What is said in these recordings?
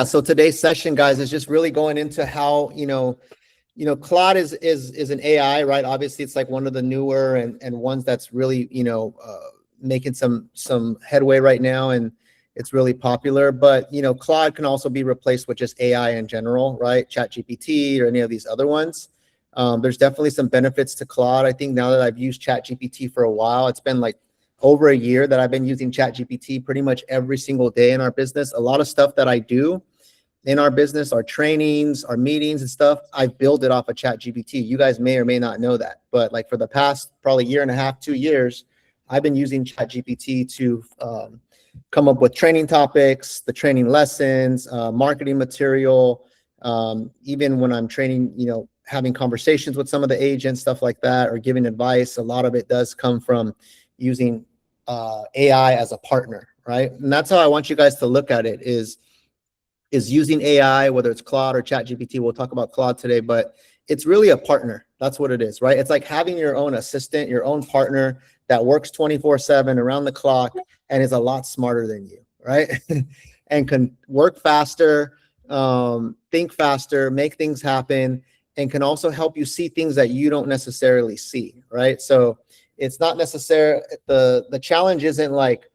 So today's session, guys, is just really going into how, Claude is an AI, right? Obviously, it's like one of the newer and ones that's really, making some headway right now, and it's really popular. But, Claude can also be replaced with just AI in general, right? ChatGPT or any of these other ones. There's definitely some benefits to Claude. I think now that I've used ChatGPT for a while, it's been like over a year that I've been using ChatGPT pretty much every single day in our business. A lot of stuff that I do in our business, our trainings, our meetings and stuff, I build it off of ChatGPT. You guys may or may not know that, but like for the past probably year and a half, 2 years, I've been using ChatGPT to come up with training topics, the training lessons, marketing material, even when I'm training, having conversations with some of the agents, stuff like that, or giving advice. A lot of it does come from using AI as a partner, right? And that's how I want you guys to look at it, is using AI, whether it's Claude or ChatGPT. We'll talk about Claude today, but it's really a partner. That's what it is, right? It's like having your own assistant, your own partner that works 24/7 around the clock and is a lot smarter than you, right? And can work faster, think faster, make things happen, and can also help you see things that you don't necessarily see, right? So it's not necessarily, the challenge isn't like,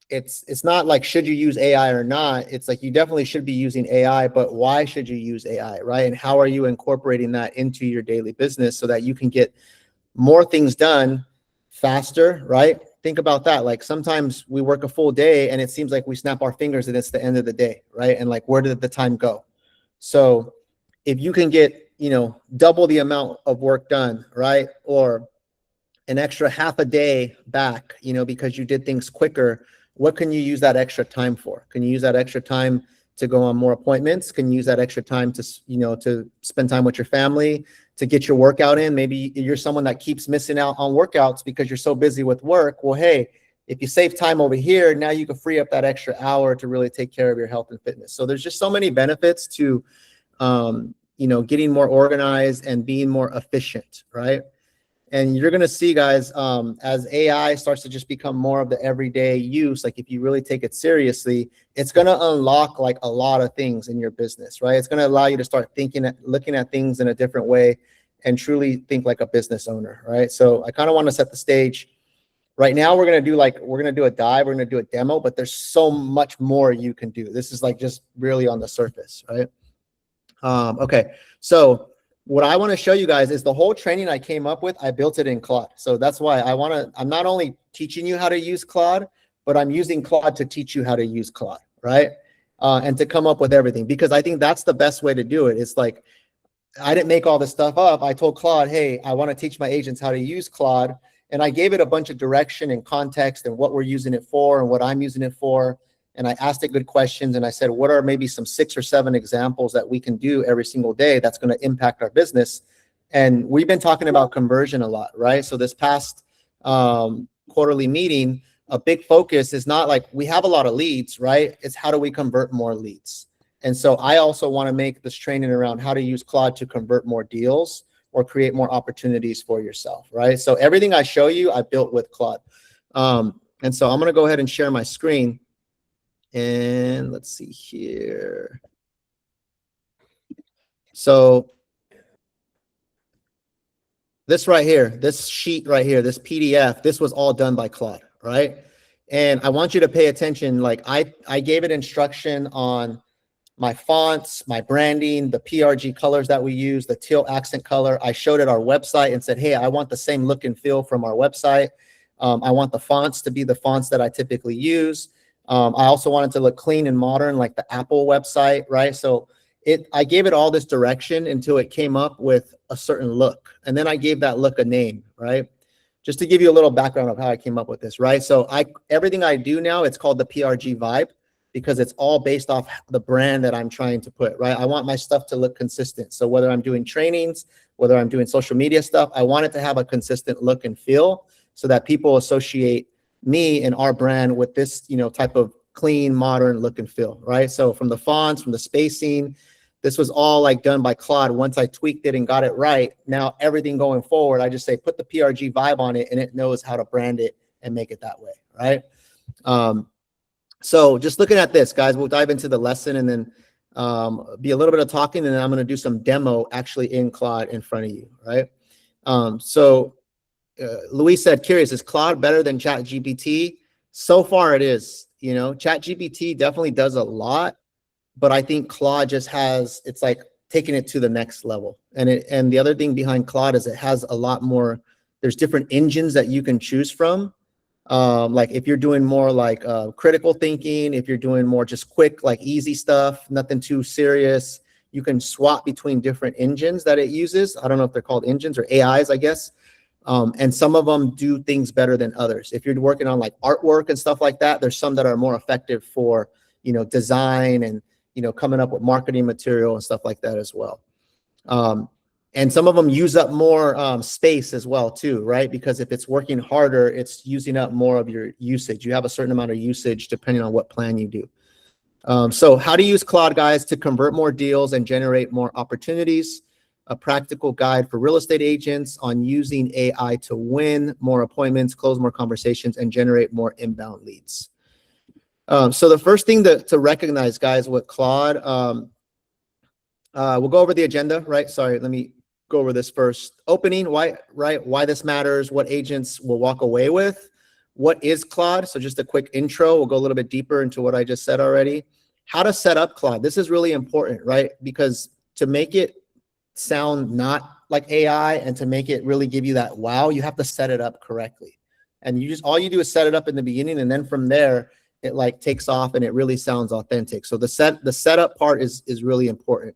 it's not like should you use AI or not. It's like you definitely should be using AI, but why should you use AI, right? And how are you incorporating that into your daily business so that you can get more things done faster, right? Think about that. Like sometimes we work a full day and it seems like we snap our fingers and it's the end of the day, right? And like, where did the time go? So if you can get, double the amount of work done, right? Or an extra half a day back, because you did things quicker, what can you use that extra time for? Can you use that extra time to go on more appointments? Can you use that extra time to, to spend time with your family, to get your workout in? Maybe you're someone that keeps missing out on workouts because you're so busy with work. Well, hey, if you save time over here, now you can free up that extra hour to really take care of your health and fitness. So there's just so many benefits to, getting more organized and being more efficient, right? And you're going to see, guys, as AI starts to just become more of the everyday use, like if you really take it seriously, it's going to unlock like a lot of things in your business, right? It's going to allow you to start looking at things in a different way and truly think like a business owner, right? So I kind of want to set the stage. Right now, we're going to do a dive, we're going to do a demo, but there's so much more you can do. This is like just really on the surface, right? Okay, so what I want to show you guys is the whole training I came up with, I built it in Claude. So that's why I'm not only teaching you how to use Claude, but I'm using Claude to teach you how to use Claude, right? And to come up with everything, because I think that's the best way to do it. It's like, I didn't make all this stuff up. I told Claude, hey, I want to teach my agents how to use Claude. And I gave it a bunch of direction and context and what we're using it for and what I'm using it for. And I asked it good questions. And I said, what are maybe some 6 or 7 examples that we can do every single day that's going to impact our business? And we've been talking about conversion a lot, right? So this past quarterly meeting, a big focus is not like we have a lot of leads, right? It's how do we convert more leads? And so I also want to make this training around how to use Claude to convert more deals or create more opportunities for yourself, right? So everything I show you, I built with Claude. And so I'm going to go ahead and share my screen. And let's see here. So this right here, this sheet right here, this PDF, this was all done by Claude, right? And I want you to pay attention. Like I gave it instruction on my fonts, my branding, the PRG colors that we use, the teal accent color. I showed it our website and said, hey, I want the same look and feel from our website. I want the fonts to be the fonts that I typically use. I also wanted to look clean and modern, like the Apple website, right? So I gave it all this direction until it came up with a certain look. And then I gave that look a name, right? Just to give you a little background of how I came up with this, right? So everything I do now, it's called the PRG vibe, because it's all based off the brand that I'm trying to put, right? I want my stuff to look consistent. So whether I'm doing trainings, whether I'm doing social media stuff, I want it to have a consistent look and feel so that people associate me and our brand with this, type of clean, modern look and feel, right? So from the fonts, from the spacing, this was all like done by Claude. Once I tweaked it and got it right, now everything going forward, I just say, put the PRG vibe on it and it knows how to brand it and make it that way, right? So just looking at this, guys, we'll dive into the lesson and then be a little bit of talking, and then I'm going to do some demo actually in Claude in front of you, right? Luis said, curious, is Claude better than ChatGPT? So far it is. You know, ChatGPT definitely does a lot, but I think Claude just has, it's like taking it to the next level. And the other thing behind Claude is it has a lot more, there's different engines that you can choose from. Like if you're doing more like critical thinking, if you're doing more just quick, like easy stuff, nothing too serious, you can swap between different engines that it uses. I don't know if they're called engines or AIs, I guess. And some of them do things better than others. If you're working on like artwork and stuff like that, there's some that are more effective for, you know, design and, you know, coming up with marketing material and stuff like that as well. And some of them use up more space as well too, right? Because if it's working harder, it's using up more of your usage. You have a certain amount of usage depending on what plan you do. So how to use Claude, guys, to convert more deals and generate more opportunities. A practical guide for real estate agents on using AI to win more appointments, close more conversations, and generate more inbound leads. So the first thing to recognize, guys, with Claude, we'll go over the agenda, right? Sorry, let me go over this first. Opening, why this matters, what agents will walk away with. What is Claude? So just a quick intro. We'll go a little bit deeper into what I just said already. How to set up Claude. This is really important, right? Because to make it sound not like AI and to make it really give you that wow, you have to set it up correctly. And you just, all you do is set it up in the beginning, and then from there, it like takes off and it really sounds authentic. So the setup part is really important.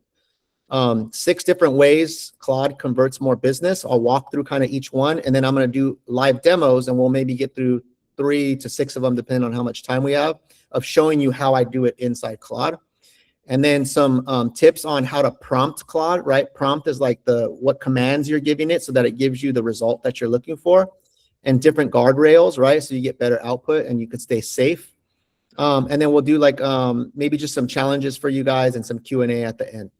6 different ways Claude converts more business. I'll walk through kind of each one, and then I'm going to do live demos, and we'll maybe get through 3 to 6 of them, depending on how much time we have, of showing you how I do it inside Claude. And then some tips on how to prompt Claude, right? Prompt is like what commands you're giving it so that it gives you the result that you're looking for, and different guardrails, right? So you get better output and you can stay safe. And then we'll do like maybe just some challenges for you guys and some Q&A at the end.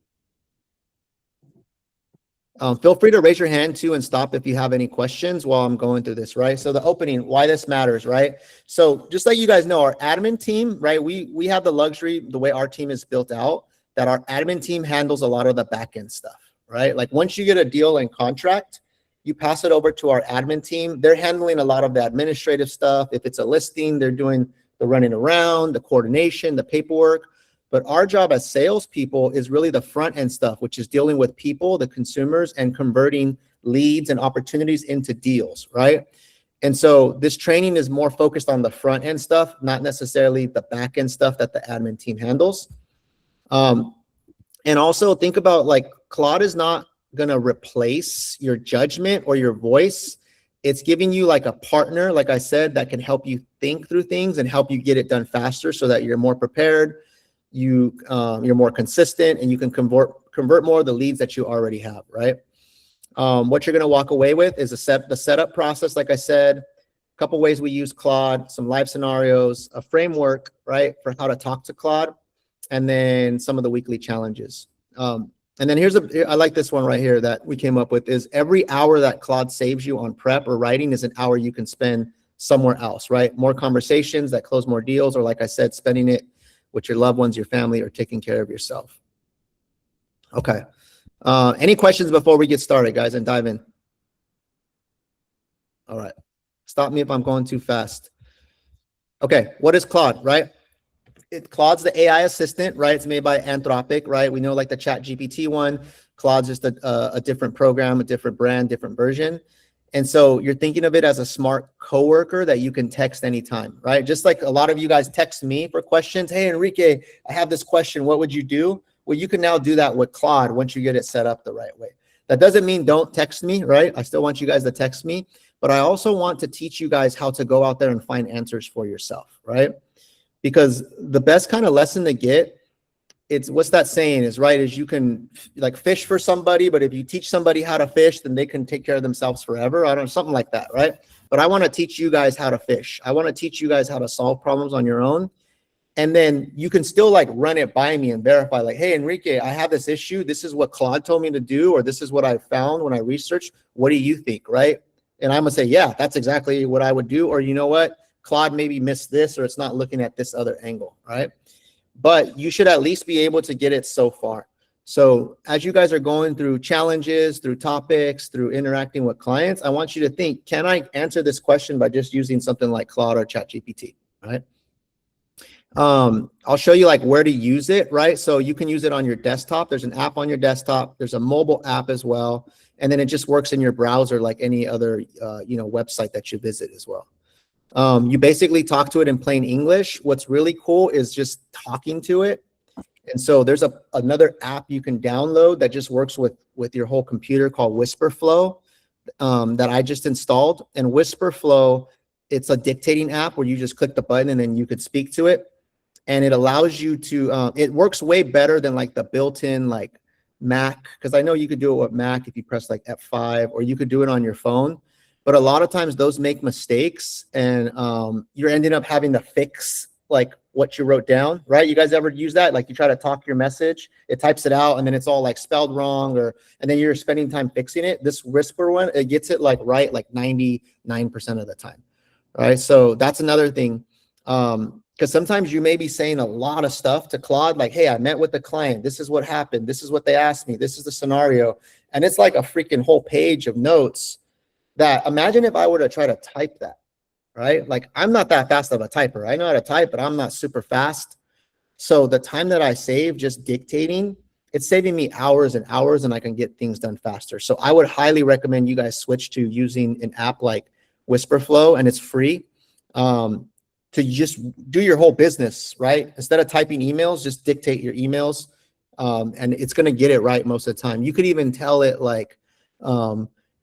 Feel free to raise your hand too and stop if you have any questions while I'm going through this, right? So the opening, why this matters, right? So just like you guys know, our admin team, right? We have the luxury, the way our team is built out, that our admin team handles a lot of the back end stuff, right? Like once you get a deal and contract, you pass it over to our admin team. They're handling a lot of the administrative stuff. If it's a listing, they're doing the running around, the coordination, the paperwork. But our job as salespeople is really the front end stuff, which is dealing with people, the consumers, and converting leads and opportunities into deals, right? And so this training is more focused on the front end stuff, not necessarily the back end stuff that the admin team handles. And also think about, like, Claude is not going to replace your judgment or your voice. It's giving you like a partner, like I said, that can help you think through things and help you get it done faster so that you're more prepared. You're more consistent, and you can convert more of the leads that you already have, right? What you're going to walk away with is the setup process. Like I said, a couple ways we use Claude, some live scenarios, a framework, right, for how to talk to Claude, and then some of the weekly challenges. And then I like this one right here that we came up with, is every hour that Claude saves you on prep or writing is an hour you can spend somewhere else, right? More conversations that close more deals, or like I said, spending it with your loved ones, your family, or taking care of yourself. Okay. Any questions before we get started, guys, and dive in? All right. Stop me if I'm going too fast. Okay. What is Claude, right? Claude's the AI assistant, right? It's made by Anthropic, right? We know like the ChatGPT one. Claude's just a different program, a different brand, different version. And so you're thinking of it as a smart coworker that you can text anytime, right? Just like a lot of you guys text me for questions. Hey, Enrique, I have this question. What would you do? Well, you can now do that with Claude once you get it set up the right way. That doesn't mean don't text me, right? I still want you guys to text me, but I also want to teach you guys how to go out there and find answers for yourself, right? Because the best kind of lesson to get, it's what's that saying is, right, is you can like fish for somebody, but if you teach somebody how to fish, then they can take care of themselves forever. I don't know, something like that, right? But I want to teach you guys how to fish. I want to teach you guys how to solve problems on your own. And then you can still like run it by me and verify, like, hey, Enrique, I have this issue. This is what Claude told me to do, or this is what I found when I researched. What do you think, right? And I'm gonna say, yeah, that's exactly what I would do. Or you know what? Claude maybe missed this, or it's not looking at this other angle, right? But you should at least be able to get it so far. So as you guys are going through challenges, through topics, through interacting with clients, I want you to think, can I answer this question by just using something like Claude or ChatGPT, right? I'll show you like where to use it, right? So you can use it on your desktop. There's an app on your desktop. There's a mobile app as well. And then it just works in your browser like any other, website that you visit as well. You basically talk to it in plain English. What's really cool is just talking to it. And so there's another app you can download that just works with your whole computer called Whisperflow that I just installed. And Whisperflow, it's a dictating app where you just click the button and then you could speak to it. And it allows you to, it works way better than like the built-in like Mac, because I know you could do it with Mac if you press like F5, or you could do it on your phone. But a lot of times those make mistakes, and you're ending up having to fix like what you wrote down, right? You guys ever use that? Like you try to talk your message, it types it out, and then it's all like spelled wrong, and then you're spending time fixing it. This Whisper one, it gets it like right, like 99% of the time, right? So that's another thing. Because sometimes you may be saying a lot of stuff to Claude, like, hey, I met with the client. This is what happened. This is what they asked me. This is the scenario. And it's like a freaking whole page of notes that, imagine if I were to try to type that, right? Like, I'm not that fast of a typer. I know how to type, but I'm not super fast. So the time that I save just dictating, it's saving me hours and hours, and I can get things done faster. So I would highly recommend you guys switch to using an app like Whisperflow, and it's free. To just do your whole business, right? Instead of typing emails, just dictate your emails, and it's going to get it right most of the time. You could even tell it like,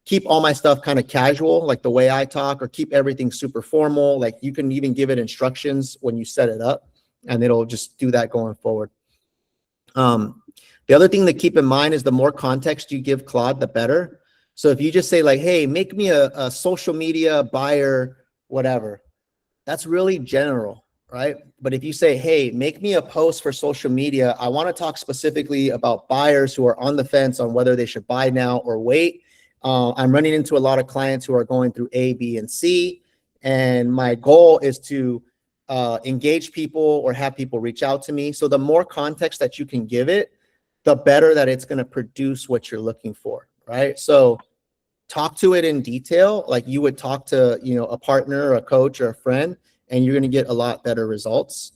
keep all my stuff kind of casual, like the way I talk, or keep everything super formal. Like you can even give it instructions when you set it up, and it'll just do that going forward. The other thing to keep in mind is the more context you give Claude, the better. So if you just say like, hey, make me a social media buyer, whatever, that's really general, right? But if you say, hey, make me a post for social media, I want to talk specifically about buyers who are on the fence on whether they should buy now or wait. I'm running into a lot of clients who are going through A, B, and C. And my goal is to engage people or have people reach out to me. So the more context that you can give it, the better that it's going to produce what you're looking for, right? So talk to it in detail, like you would talk to, a partner or a coach or a friend, and you're going to get a lot better results.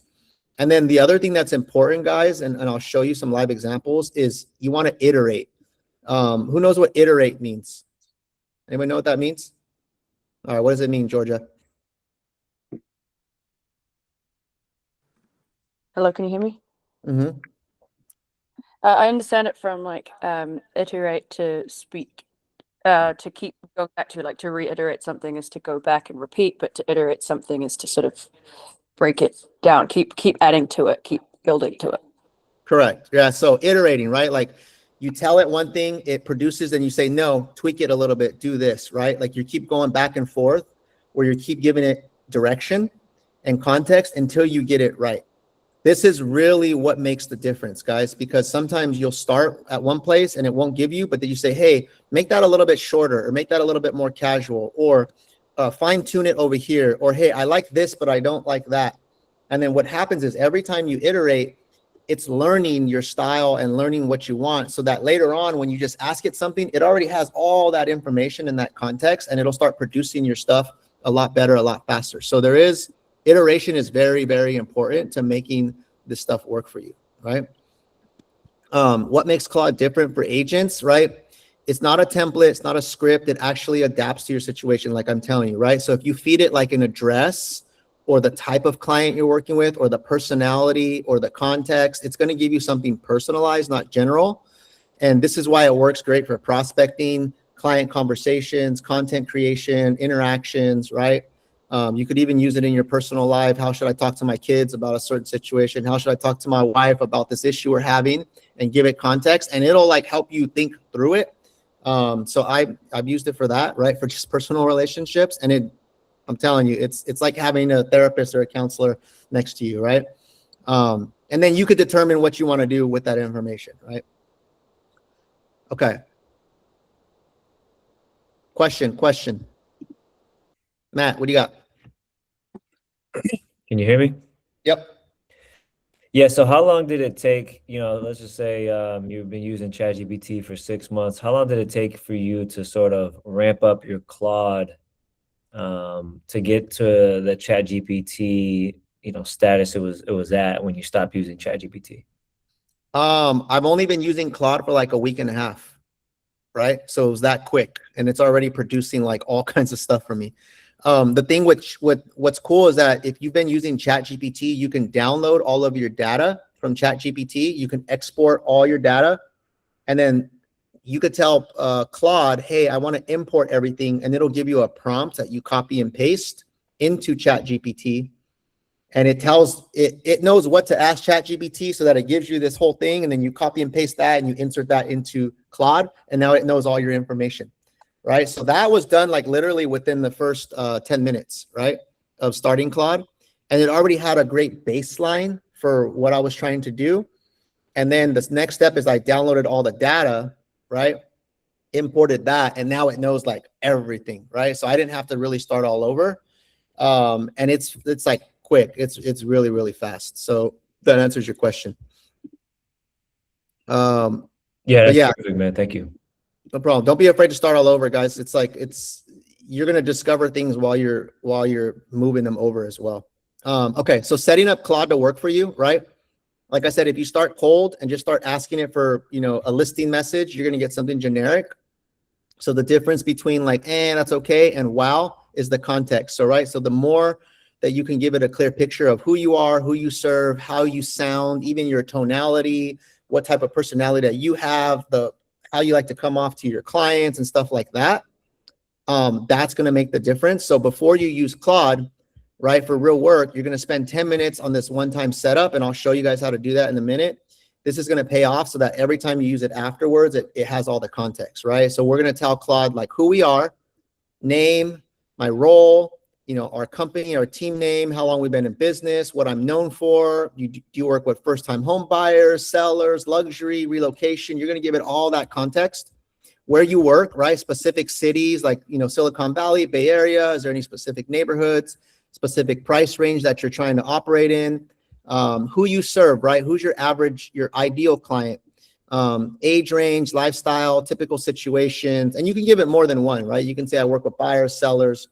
And then the other thing that's important, guys, and I'll show you some live examples, is you want to iterate. Who knows what iterate means? Anybody know what that means? All right, what does it mean, Georgia? Hello, can you hear me? Mm-hmm. I understand it from like iterate to speak. To keep going back to, like, to reiterate something is to go back and repeat, but to iterate something is to sort of break it down, keep adding to it, keep building to it. Correct. Yeah. So iterating, right? Like you tell it one thing, it produces, and you say, no, tweak it a little bit, do this, right? Like you keep going back and forth, where you keep giving it direction and context until you get it right. This is really what makes the difference, guys, because sometimes you'll start at one place and it won't give you, but then you say, hey, make that a little bit shorter, or make that a little bit more casual, or fine tune it over here, or hey, I like this, but I don't like that. And then what happens is every time you iterate, it's learning your style and learning what you want, so that later on, when you just ask it something, it already has all that information in that context, and it'll start producing your stuff a lot better, a lot faster. So iteration is very, very important to making this stuff work for you, right? What makes Claude different for agents, right? It's not a template, it's not a script. It actually adapts to your situation, like I'm telling you, right? So if you feed it like an address, or the type of client you're working with, or the personality, or the context, it's going to give you something personalized, not general. And this is why it works great for prospecting, client conversations, content creation, interactions, right? You could even use it in your personal life. How should I talk to my kids about a certain situation? How should I talk to my wife about this issue we're having? And give it context, and it'll like help you think through it. So I've used it for that, right? For just personal relationships. And I'm telling you, it's like having a therapist or a counselor next to you, right? And then you could determine what you want to do with that information, right? Okay. Question. Matt, what do you got? Can you hear me? Yep. Yeah, so how long did it take, let's just say you've been using ChatGPT for 6 months. How long did it take for you to sort of ramp up your Claude to get to the ChatGPT, status it was at when you stopped using ChatGPT? I've only been using Claude for like a week and a half, right? So it was that quick, and it's already producing like all kinds of stuff for me. The thing what's cool is that if you've been using ChatGPT, you can download all of your data from ChatGPT. You can export all your data, and then you could tell Claude, hey, I want to import everything, and it'll give you a prompt that you copy and paste into ChatGPT. And it knows what to ask ChatGPT so that it gives you this whole thing, and then you copy and paste that and you insert that into Claude, and now it knows all your information, right? So that was done like literally within the first 10 minutes, right, of starting Claude. And it already had a great baseline for what I was trying to do. And then the next step is I downloaded all the data, right, imported that, and now it knows like everything, right? So I didn't have to really start all over. And it's like quick. It's really, really fast. So that answers your question. Yeah, that's yeah, perfect, man. Thank you. no problem. Don't be afraid to start all over, guys. It's like you're gonna discover things while you're moving them over as well. Okay, so setting up Claude to work for you, right? Like I said, if you start cold and just start asking it for a listing message, you're gonna get something generic. So the difference between like, that's okay, and wow is the context. So, right. So the more that you can give it a clear picture of who you are, who you serve, how you sound, even your tonality, what type of personality that you have, how you like to come off to your clients and stuff like that. That's going to make the difference. So before you use Claude, right, for real work, you're going to spend 10 minutes on this one-time setup, and I'll show you guys how to do that in a minute. This is going to pay off so that every time you use it afterwards, it has all the context, right? So we're going to tell Claude like who we are, name, my role, our company, our team name, how long we've been in business, what I'm known for. Do you work with first-time home buyers, sellers, luxury, relocation? You're going to give it all that context. Where you work, right? Specific cities like, Silicon Valley, Bay Area. Is there any specific neighborhoods, specific price range that you're trying to operate in? Who you serve, right? Who's your ideal client? Age range, lifestyle, typical situations. And you can give it more than one, right? You can say, I work with buyers, sellers,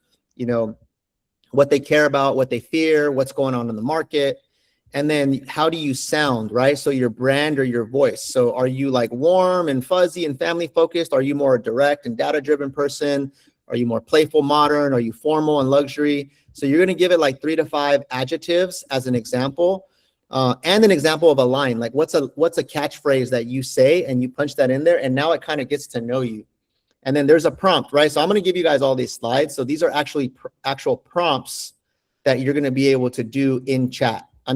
what they care about, what they fear, what's going on in the market. And then how do you sound, right? So your brand or your voice. So are you like warm and fuzzy and family focused? Are you more a direct and data driven person? Are you more playful, modern? Are you formal and luxury? So you're going to give it like 3 to 5 adjectives as an example, and an example of a line. Like what's a catchphrase that you say, and you punch that in there, and now it kind of gets to know you. And then there's a prompt, right? So I'm going to give you guys all these slides. So these are actually actual prompts that you're going to be able to do in chat. I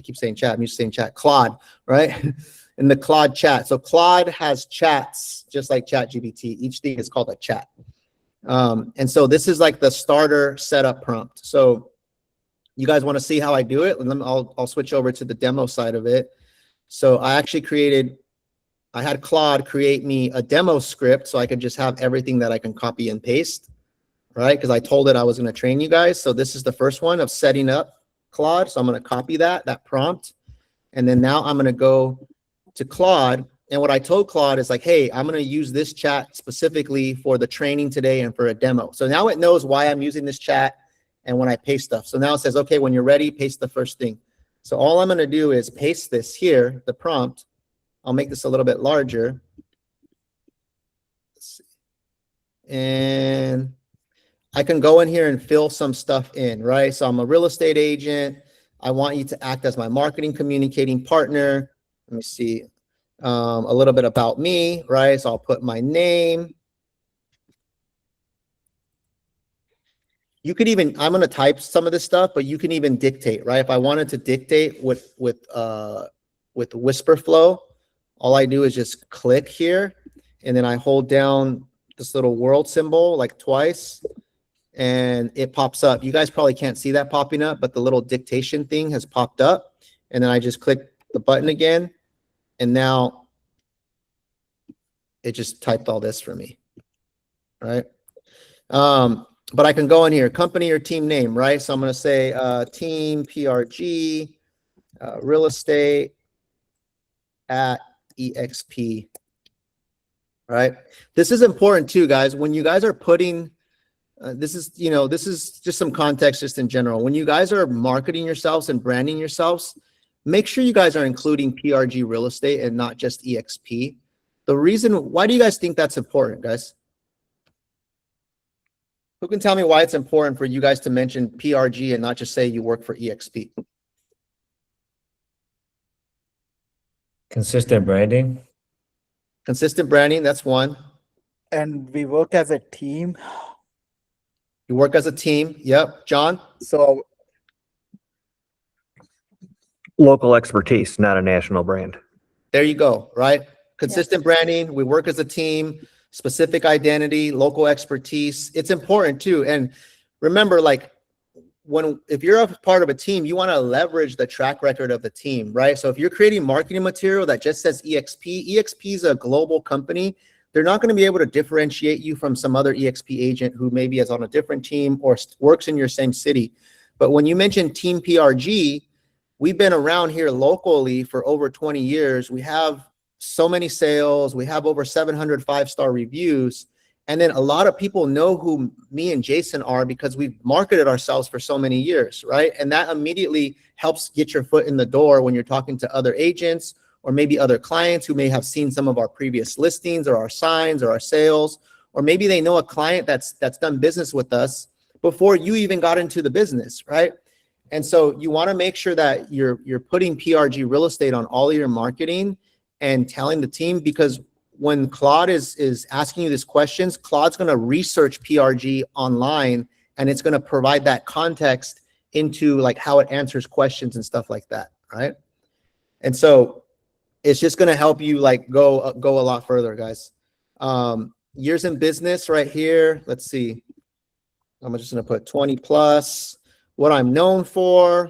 keep saying chat, I'm used to saying chat, Claude, right? In the Claude chat. So Claude has chats just like ChatGPT. Each thing is called a chat. And so this is like the starter setup prompt. So you guys want to see how I do it? And I'll switch over to the demo side of it. So I had Claude create me a demo script so I could just have everything that I can copy and paste, right? Because I told it I was going to train you guys. So this is the first one of setting up Claude. So I'm going to copy that prompt. And then now I'm going to go to Claude. And what I told Claude is like, hey, I'm going to use this chat specifically for the training today and for a demo. So now it knows why I'm using this chat and when I paste stuff. So now it says, okay, when you're ready, paste the first thing. So all I'm going to do is paste this here, the prompt. I'll make this a little bit larger. Let's see. And I can go in here and fill some stuff in, right? So I'm a real estate agent. I want you to act as my marketing communicating partner. Let me see. A little bit about me, right? So I'll put my name. You could even, I'm going to type some of this stuff, but you can even dictate, right? If I wanted to dictate with whisper flow, all I do is just click here, and then I hold down this little world symbol like twice, and it pops up. You guys probably can't see that popping up, but the little dictation thing has popped up, and then I just click the button again, and now it just typed all this for me, right? but I can go in here, company or team name, right? So I'm going to say team PRG, real estate at EXP, right? This is important too, guys. When you guys are putting, this is just some context just in general. When you guys are marketing yourselves and branding yourselves, make sure you guys are including PRG real estate and not just EXP. The reason, why do you guys think that's important, guys? Who can tell me why it's important for you guys to mention PRG and not just say you work for EXP? Consistent branding. Consistent branding, that's one. And we work as a team. You work as a team. Yep. John? So Local expertise, not a national brand. There you go, right? Consistent branding, we work as a team, specific identity, local expertise. It's important too. And remember, like, if you're a part of a team, you want to leverage the track record of the team, right? So if you're creating marketing material that just says EXP is a global company. They're not going to be able to differentiate you from some other EXP agent who maybe is on a different team or works in your same city. But when you mention Team PRG, we've been around here locally for over 20 years. We have so many sales. We have over 700 5-star reviews. And then a lot of people know who me and Jason are because we've marketed ourselves for so many years, right? And that immediately helps get your foot in the door when you're talking to other agents or maybe other clients who may have seen some of our previous listings or our signs or our sales, or maybe they know a client that's done business with us before you even got into the business, right? And so you want to make sure that you're putting PRG real estate on all of your marketing and telling the team, because when Claude is asking you these questions, Claude's going to research PRG online and it's going to provide that context into like how it answers questions and stuff like that, right? And so it's just going to help you like go a lot further, guys. Years in business right here. Let's see. I'm just going to put 20 plus. What I'm known for.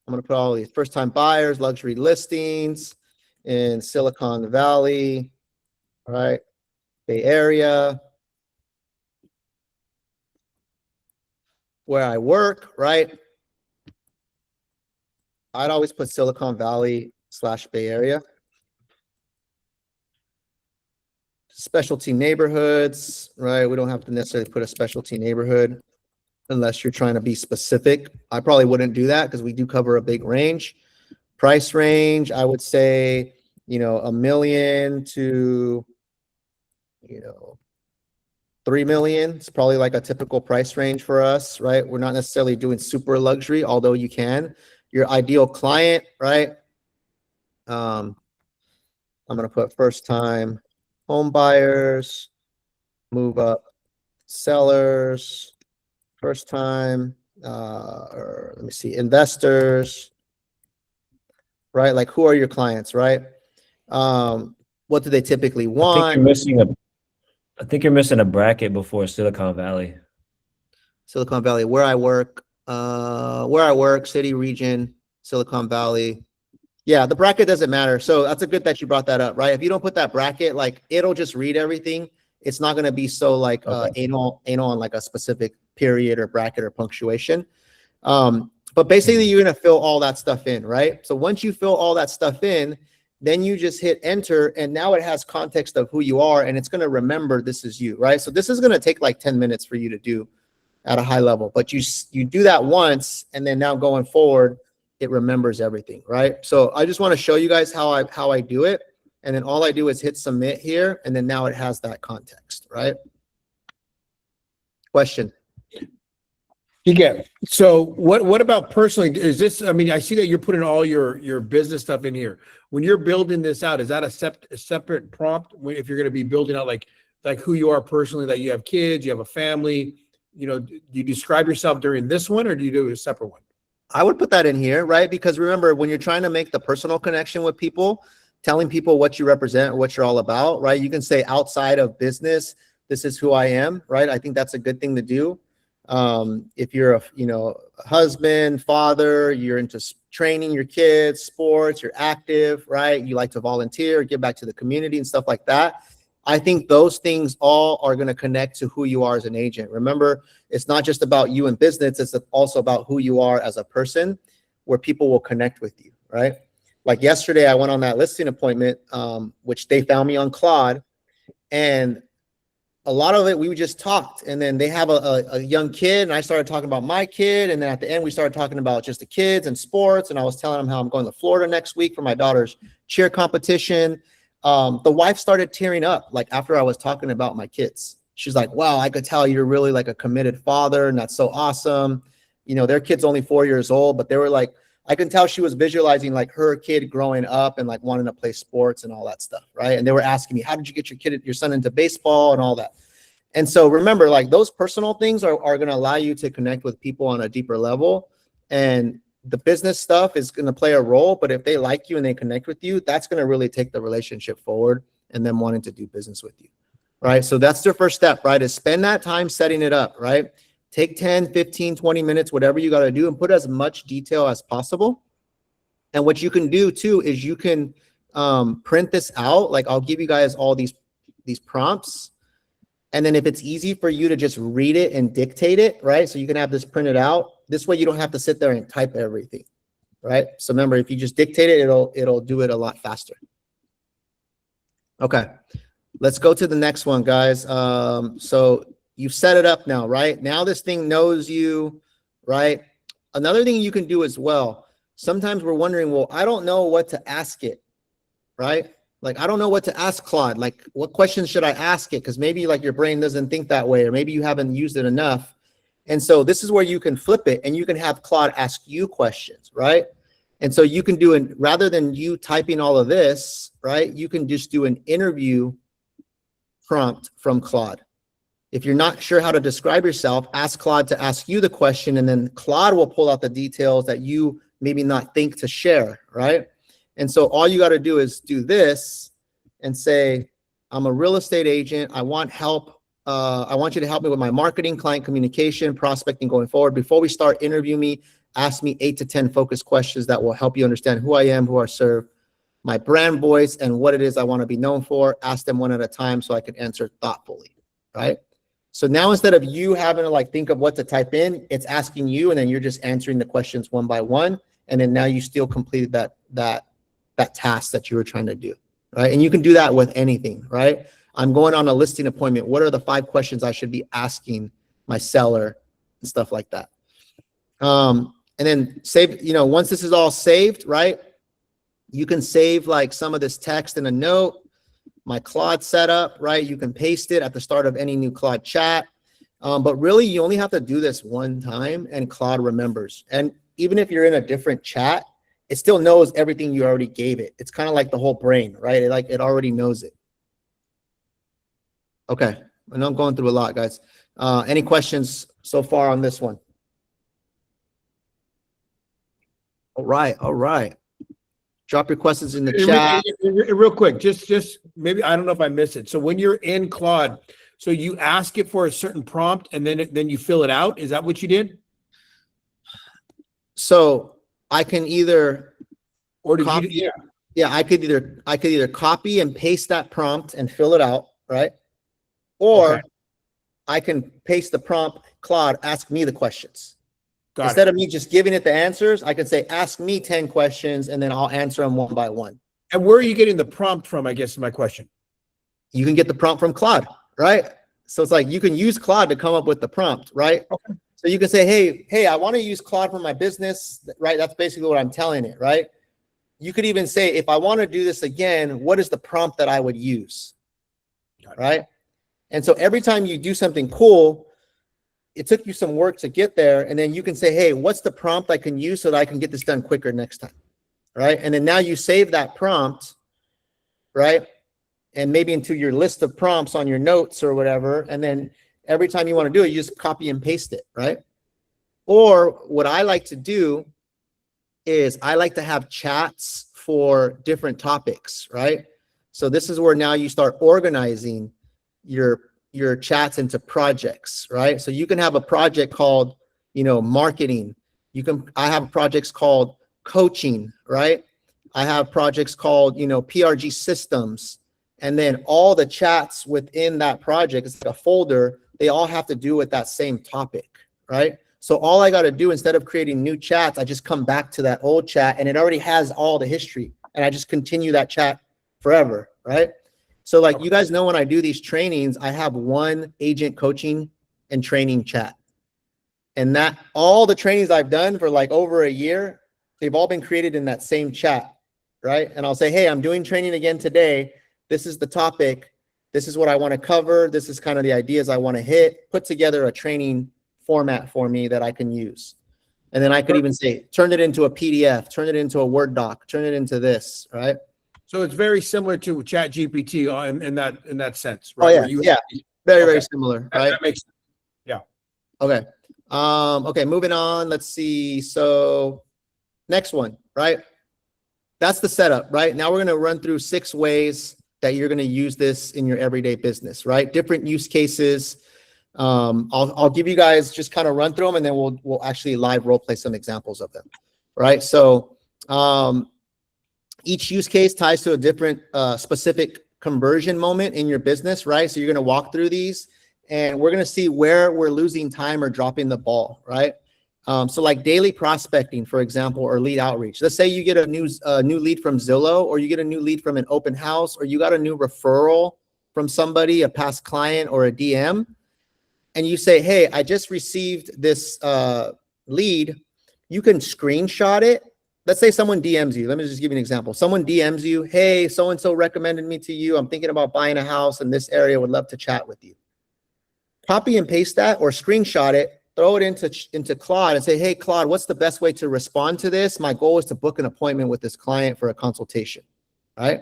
I'm going to put all these first-time buyers, luxury listings in Silicon Valley, right? Bay Area. Where I work, right? I'd always put Silicon Valley / Bay Area. Specialty neighborhoods, right? We don't have to necessarily put a specialty neighborhood unless you're trying to be specific. I probably wouldn't do that because we do cover a big range. Price range, I would say, $1 million to, $3 million. It's probably like a typical price range for us, right? We're not necessarily doing super luxury, although you can. Your ideal client, right? I'm going to put first time home buyers, move up sellers, first time, or let me see, investors, right? Like, who are your clients, right? What do they typically want? I think you're missing a bracket before Silicon Valley. Silicon Valley, where I work, city, region, Silicon Valley. Yeah, the bracket doesn't matter. So that's a good that you brought that up, right? If you don't put that bracket, like it'll just read everything. It's not going to be so like anal on like a specific period or bracket or punctuation. But basically you're going to fill all that stuff in, right? So once you fill all that stuff in, then you just hit enter and now it has context of who you are and it's going to remember this is you, right? So this is going to take like 10 minutes for you to do at a high level, but you do that once and then now going forward, it remembers everything, right? So I just want to show you guys how I do it. And then all I do is hit submit here. And then now it has that context, right? Question. Yeah. So what about personally, is this, I mean, I see that you're putting all your business stuff in here. When you're building this out, is that a separate prompt if you're going to be building out like who you are personally, that you have kids, you have a family, do you describe yourself during this one or do you do a separate one? I would put that in here, right? Because remember, when you're trying to make the personal connection with people, telling people what you represent, what you're all about, right? You can say outside of business, this is who I am, right? I think that's a good thing to do. If you're a husband, father, you're into training your kids, sports, you're active, right? You like to volunteer, give back to the community and stuff like that. I think those things all are going to connect to who you are as an agent. Remember, it's not just about you in business, it's also about who you are as a person, where people will connect with you, right? Like yesterday, I went on that listing appointment, which they found me on Claude, and a lot of it, we just talked, and then they have a young kid, and I started talking about my kid, and then at the end, we started talking about just the kids and sports, and I was telling them how I'm going to Florida next week for my daughter's cheer competition. The wife started tearing up, like after I was talking about my kids. She's like, wow, I could tell you're really like a committed father, and that's so awesome. You know, their kid's only 4 years old, but they were like, I can tell she was visualizing like her kid growing up and like wanting to play sports and all that stuff, right? And they were asking me, how did you get your son into baseball and all that? And so remember, like those personal things are going to allow you to connect with people on a deeper level. And the business stuff is going to play a role, but if they like you and they connect with you, that's going to really take the relationship forward and them wanting to do business with you, right? So that's their first step, right? Is spend that time setting it up, right? Take 10, 15, 20 minutes, whatever you got to do, and put as much detail as possible. And what you can do too is you can print this out. Like I'll give you guys all these prompts. And then if it's easy for you to just read it and dictate it, right? So you can have this printed out. This way you don't have to sit there and type everything, right? So remember, if you just dictate it, it'll do it a lot faster. Okay, let's go to the next one, guys. So you've set it up now, right? Now this thing knows you, right? Another thing you can do as well. Sometimes we're wondering, well, I don't know what to ask it, right? Like, I don't know what to ask Claude. Like, what questions should I ask it? Because maybe like your brain doesn't think that way, or maybe you haven't used it enough. And so this is where you can flip it and you can have Claude ask you questions, right? And so you can do it rather than you typing all of this, right? You can just do an interview prompt from Claude. If you're not sure how to describe yourself, ask Claude to ask you the question, and then Claude will pull out the details that you maybe not think to share, right? And so all you got to do is do this and say, I'm a real estate agent. I want help. I want you to help me with my marketing, client communication, prospecting going forward. Before we start, interview me. Ask me 8 to 10 focused questions that will help you understand who I am, who I serve, my brand voice, and what it is I want to be known for. Ask them one at a time so I can answer thoughtfully, right? So now instead of you having to like think of what to type in, it's asking you, and then you're just answering the questions one by one. And then now you still completed that task that you were trying to do, right? And you can do that with anything, right? I'm going on a listing appointment. What are the 5 questions I should be asking my seller and stuff like that? And then save, you know, once this is all saved, right? You can save like some of this text in a note, my Claude setup, right? You can paste it at the start of any new Claude chat. But really you only have to do this one time and Claude remembers. And even if you're in a different chat, it still knows everything you already gave it. It's kind of like the whole brain, right? It already knows it. Okay, I know I'm going through a lot, guys. Any questions so far on this one? All right. Drop your questions in the chat. Real quick, just maybe, I don't know if I missed it. So when you're in Claude, so you ask it for a certain prompt and then you fill it out. Is that what you did? So I can either, Or did copy, you? yeah, I could either copy and paste that prompt and fill it out, right? Or Okay. I can paste the prompt, Claude, ask me the questions. Got Instead it. of me just giving it the answers, I can say, ask me 10 questions, and then I'll answer them one by one. And where are you getting the prompt from, I guess is my question. You can get the prompt from Claude, right? So it's like you can use Claude to come up with the prompt, right? Okay. So you can say, hey, I want to use Claude for my business, right? That's basically what I'm telling it, right? You could even say, if I want to do this again, what is the prompt that I would use, right? And so every time you do something cool, it took you some work to get there. And then you can say, hey, what's the prompt I can use so that I can get this done quicker next time, right? And then now you save that prompt, right? And maybe into your list of prompts on your notes or whatever. And then every time you want to do it, you just copy and paste it, right? Or what I like to do is I like to have chats for different topics, right? So this is where now you start organizing your chats into projects, right? So you can have a project called, you know, marketing. I have projects called coaching, right? I have projects called, you know, PRG systems. And then all the chats within that project, it's like a folder, they all have to do with that same topic, right? So all I got to do, instead of creating new chats, I just come back to that old chat and it already has all the history, and I just continue that chat forever, right? So like you guys know, when I do these trainings, I have one agent coaching and training chat. And that all the trainings I've done for like over a year, they've all been created in that same chat, right? And I'll say, hey, I'm doing training again today. This is the topic. This is what I want to cover. This is kind of the ideas I want to hit. Put together a training format for me that I can use. And then I could even say, turn it into a PDF, turn it into a Word doc, turn it into this, right? So it's very similar to ChatGPT in that sense, Oh right? yeah, Where you- yeah, very, very Okay. similar, That, right? that makes sense. Okay. Okay, moving on. Let's see. So next one, right? That's the setup, right? Now we're going to run through 6 ways that you're going to use this in your everyday business, right? Different use cases. I'll give you guys just kind of run through them, and then we'll actually live role play some examples of them, right? So each use case ties to a different specific conversion moment in your business, right? So you're going to walk through these, and we're going to see where we're losing time or dropping the ball, right? So like daily prospecting, for example, or lead outreach. Let's say you get a new lead from Zillow, or you get a new lead from an open house, or you got a new referral from somebody, a past client or a DM, and you say, hey, I just received this lead. You can screenshot it. Let's say someone DMs you. Let me just give you an example. Someone DMs you, hey, so-and-so recommended me to you. I'm thinking about buying a house in this area. Would love to chat with you. Copy and paste that or screenshot it, throw it into Claude and say, hey, Claude, what's the best way to respond to this? My goal is to book an appointment with this client for a consultation, right?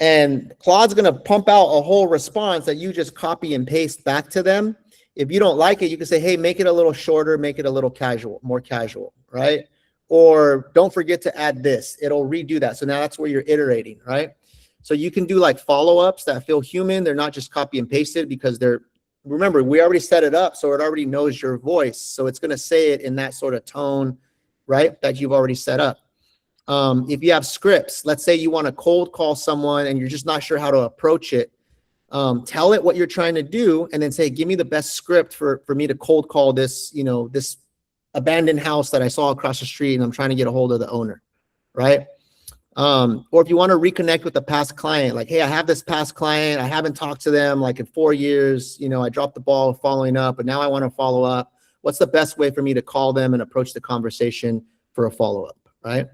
And Claude's going to pump out a whole response that you just copy and paste back to them. If you don't like it, you can say, hey, make it a little shorter, make it a little casual, more casual, right? Or don't forget to add this. It'll redo that. So now that's where you're iterating, right? So you can do like follow-ups that feel human. They're not just copy and pasted, because remember, we already set it up, so it already knows your voice. So it's going to say it in that sort of tone, right, that you've already set up. If you have scripts, let's say you want to cold call someone and you're just not sure how to approach it, tell it what you're trying to do, and then say, give me the best script for me to cold call this, this abandoned house that I saw across the street, and I'm trying to get a hold of the owner, right? Or if you want to reconnect with a past client, like, hey, I have this past client, I haven't talked to them like in 4 years, I dropped the ball following up, but now I want to follow up. What's the best way for me to call them and approach the conversation for a follow-up, right?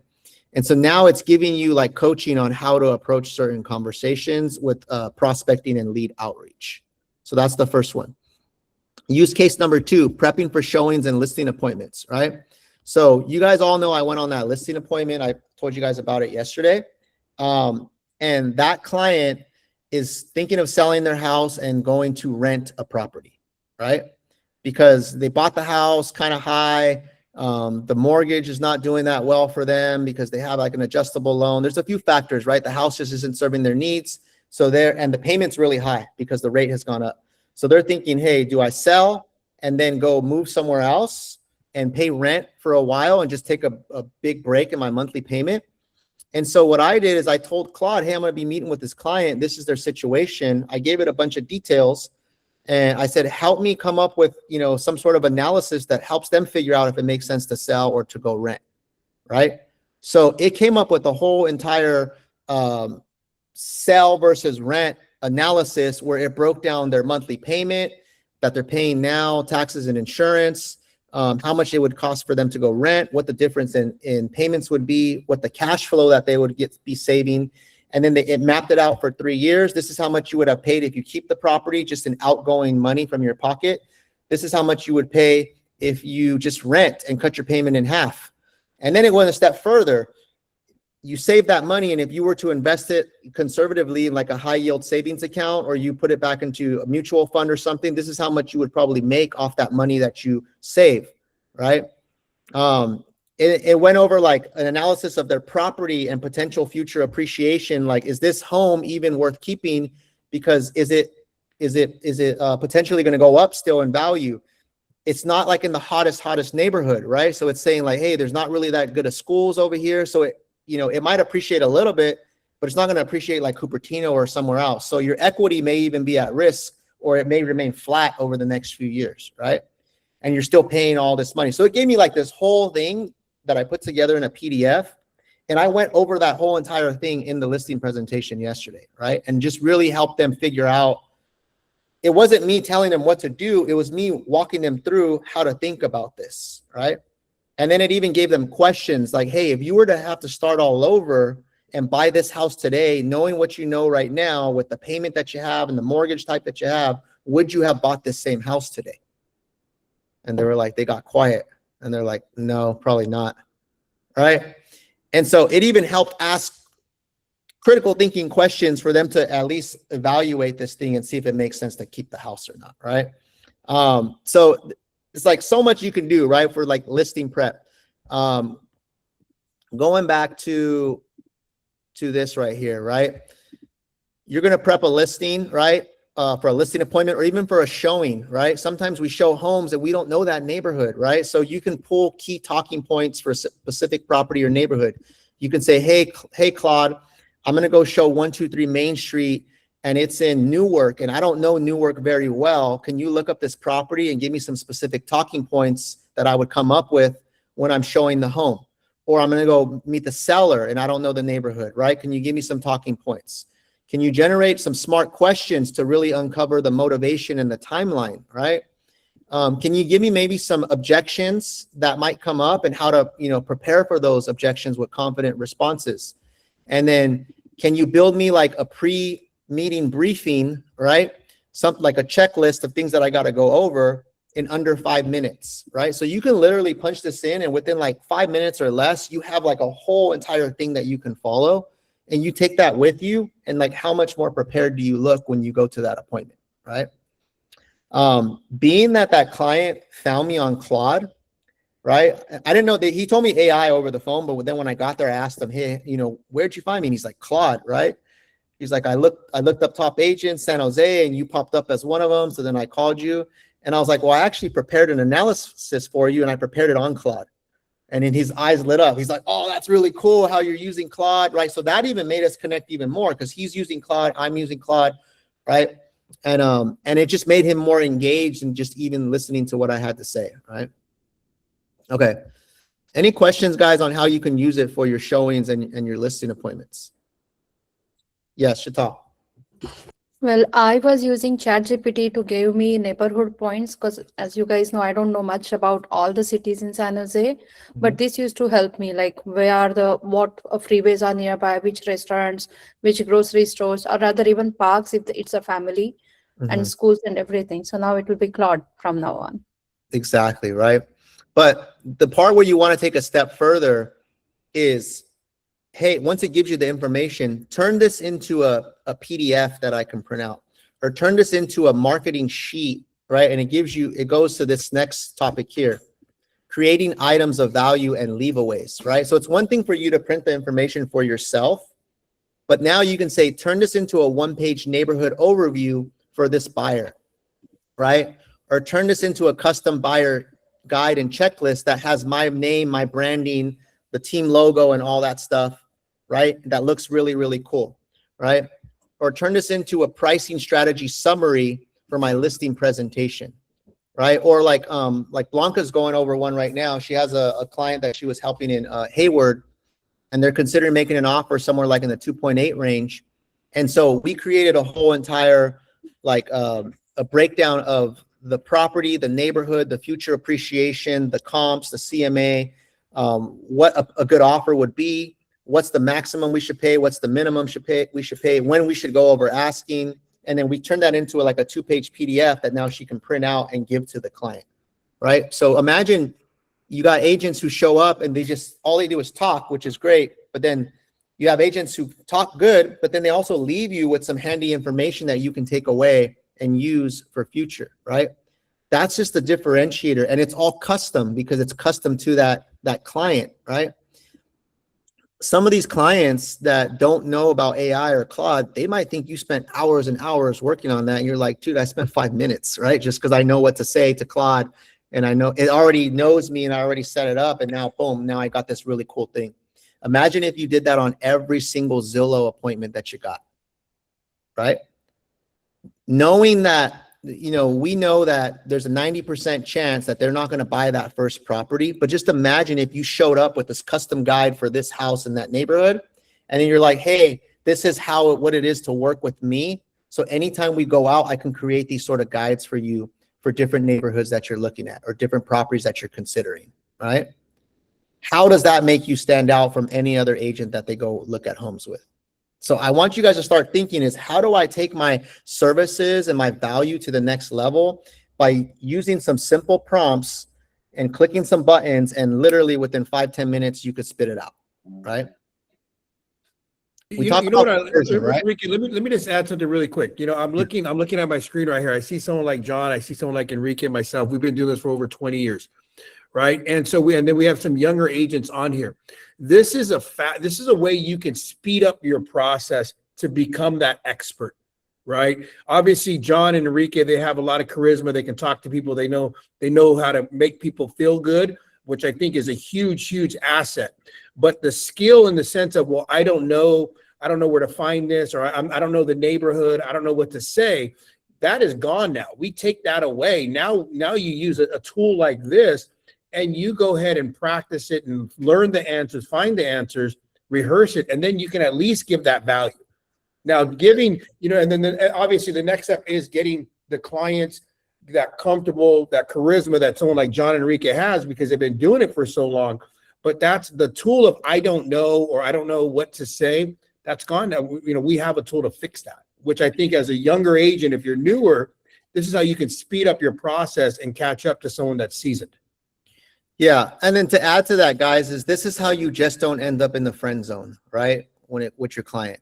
And so now it's giving you like coaching on how to approach certain conversations with prospecting and lead outreach. So that's the first one. Use case number 2, prepping for showings and listing appointments, right? So you guys all know I went on that listing appointment. I told you guys about it yesterday. And that client is thinking of selling their house and going to rent a property, right? Because they bought the house kind of high. The mortgage is not doing that well for them because they have like an adjustable loan. There's a few factors, right? The house just isn't serving their needs. So and the payment's really high because the rate has gone up. So they're thinking, hey, do I sell and then go move somewhere else and pay rent for a while and just take a big break in my monthly payment? And so what I did is I told Claude, hey, I'm going to be meeting with this client. This is their situation. I gave it a bunch of details. And I said, help me come up with, some sort of analysis that helps them figure out if it makes sense to sell or to go rent, right? So it came up with a whole entire sell versus rent analysis where it broke down their monthly payment that they're paying now, taxes and insurance, how much it would cost for them to go rent, what the difference in payments would be, what the cash flow that they would be saving. And then it mapped it out for 3 years. This is how much you would have paid if you keep the property, just in outgoing money from your pocket. This is how much you would pay if you just rent and cut your payment in half. And then it went a step further. You save that money, and if you were to invest it conservatively in like a high yield savings account, or you put it back into a mutual fund or something, this is how much you would probably make off that money that you save, right? It went over like an analysis of their property and potential future appreciation. Like, is this home even worth keeping? Because is it potentially going to go up still in value? It's not like in the hottest neighborhood, right? So it's saying like, hey, there's not really that good of schools over here. So it might appreciate a little bit, but it's not going to appreciate like Cupertino or somewhere else. So your equity may even be at risk, or it may remain flat over the next few years, right? And you're still paying all this money. So it gave me like this whole thing that I put together in a PDF. And I went over that whole entire thing in the listing presentation yesterday, right? And just really helped them figure out. It wasn't me telling them what to do. It was me walking them through how to think about this, right? And then it even gave them questions like, hey, if you were to have to start all over and buy this house today, knowing what you know right now with the payment that you have and the mortgage type that you have, would you have bought this same house today? And they were like, they got quiet. And they're like, no, probably not, right? And so it even helped ask critical thinking questions for them to at least evaluate this thing and see if it makes sense to keep the house or not, right? So it's like so much you can do, right, for like listing prep. Going back to this right here, right? You're going to prep a listing, right? For a listing appointment or even for a showing, right? Sometimes we show homes and we don't know that neighborhood, right? So you can pull key talking points for a specific property or neighborhood. You can say, hey, Claude, I'm going to go show 123 Main Street and it's in Newark and I don't know Newark very well. Can you look up this property and give me some specific talking points that I would come up with when I'm showing the home? Or I'm going to go meet the seller and I don't know the neighborhood, right? Can you give me some talking points? Can you generate some smart questions to really uncover the motivation and the timeline, right? Can you give me maybe some objections that might come up and how to, prepare for those objections with confident responses? And then can you build me like a pre-meeting briefing, right? Something like a checklist of things that I got to go over in under 5 minutes, right? So you can literally punch this in and within like 5 minutes or less, you have like a whole entire thing that you can follow. And you take that with you and like how much more prepared do you look when you go to that appointment, right? Being that client found me on Claude, right? I didn't know that he told me AI over the phone, but then when I got there, I asked him, hey, where'd you find me? And he's like, Claude, right? He's like, I looked up top agents, San Jose, and you popped up as one of them. So then I called you and I was like, well, I actually prepared an analysis for you and I prepared it on Claude. And then his eyes lit up. He's like, oh, that's really cool how you're using Claude, right? So that even made us connect even more because he's using Claude, I'm using Claude, right? And it just made him more engaged and just even listening to what I had to say, right? Okay. Any questions, guys, on how you can use it for your showings and your listing appointments? Yes, Shita. Well, I was using ChatGPT to give me neighborhood points because, as you guys know, I don't know much about all the cities in San Jose, but this used to help me, like what freeways are nearby, which restaurants, which grocery stores, or rather even parks if it's a family, and schools and everything. So now it will be Claude from now on. Exactly, right? But the part where you want to take a step further is, hey, once it gives you the information, turn this into a PDF that I can print out, or turn this into a marketing sheet, right? And it goes to this next topic here, creating items of value and leaveaways, right? So it's one thing for you to print the information for yourself, but now you can say, turn this into a one-page neighborhood overview for this buyer, right? Or turn this into a custom buyer guide and checklist that has my name, my branding, the team logo and all that stuff, right? That looks really, really cool, right? Or turn this into a pricing strategy summary for my listing presentation, right? Or like Blanca's going over one right now. She has a client that she was helping in Hayward, and they're considering making an offer somewhere like in the 2.8 range. And so we created a whole entire a breakdown of the property, the neighborhood, the future appreciation, the comps, the CMA, what a good offer would be, what's the maximum we should pay, what's the minimum we should pay, when we should go over asking, and then we turn that into like a 2-page PDF that now she can print out and give to the client, right? So imagine you got agents who show up and all they do is talk, which is great, but then you have agents who talk good, but then they also leave you with some handy information that you can take away and use for future, right? That's just the differentiator, and it's all custom because it's custom to that client, right? Some of these clients that don't know about AI or Claude, they might think you spent hours and hours working on that, and you're like, dude, I spent 5 minutes, right? Just because I know what to say to Claude, and I know it already knows me, and I already set it up, and now boom, now I got this really cool thing. Imagine if you did that on every single Zillow appointment that you got, right? Knowing that, you know, we know that there's a 90% chance that they're not going to buy that first property. But just imagine if you showed up with this custom guide for this house in that neighborhood, and then you're like, hey, this is what it is to work with me. So anytime we go out, I can create these sort of guides for you for different neighborhoods that you're looking at or different properties that you're considering, right? How does that make you stand out from any other agent that they go look at homes with? So I want you guys to start thinking is, how do I take my services and my value to the next level by using some simple prompts and clicking some buttons, and literally within 5-10 minutes, you could spit it out, right? We talked about conversion, right? Ricky, let me just add something really quick. You know, I'm looking at my screen right here. I see someone like John. I see someone like Enrique and myself. We've been doing this for over 20 years, right? And so then we have some younger agents on here. This is a way you can speed up your process to become that expert, right? Obviously, John and Enrique, they have a lot of charisma. They can talk to people. They know how to make people feel good, which I think is a huge asset. But the skill in the sense of, well, I don't know where to find this, or I don't know the neighborhood, I don't know what to say, that is gone now. We take that away. Now you use a tool like this, and you go ahead and practice it and learn the answers, find the answers, rehearse it, and then you can at least give that value. Now, giving, you know, and then obviously the next step is getting the clients that comfortable, that charisma that someone like John Enrique has, because they've been doing it for so long. But that's the tool of I don't know, or I don't know what to say. That's gone now. You know, we have a tool to fix that, which I think as a younger agent, if you're newer, this is how you can speed up your process and catch up to someone that's seasoned. Yeah. And then to add to that, guys, is this is how you just don't end up in the friend zone, right? With your client.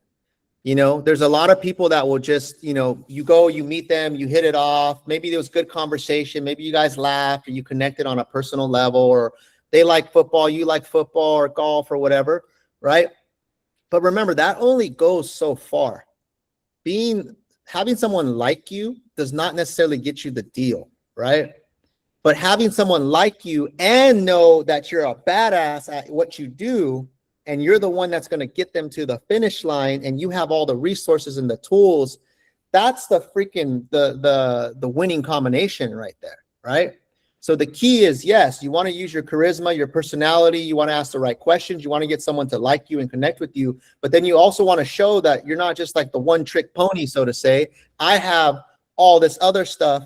You know, there's a lot of people that will just, you know, you go, you meet them, you hit it off. Maybe there was good conversation. Maybe you guys laughed, or you connected on a personal level, or they like football, you like football, or golf, or whatever, right? But remember, that only goes so far. Having someone like you does not necessarily get you the deal, right? But having someone like you and know that you're a badass at what you do, and you're the one that's going to get them to the finish line, and you have all the resources and the tools, that's the freaking the winning combination right there, right? So the key is, yes, you want to use your charisma, your personality, you want to ask the right questions, you want to get someone to like you and connect with you, but then you also want to show that you're not just like the one-trick pony, so to say. I have all this other stuff,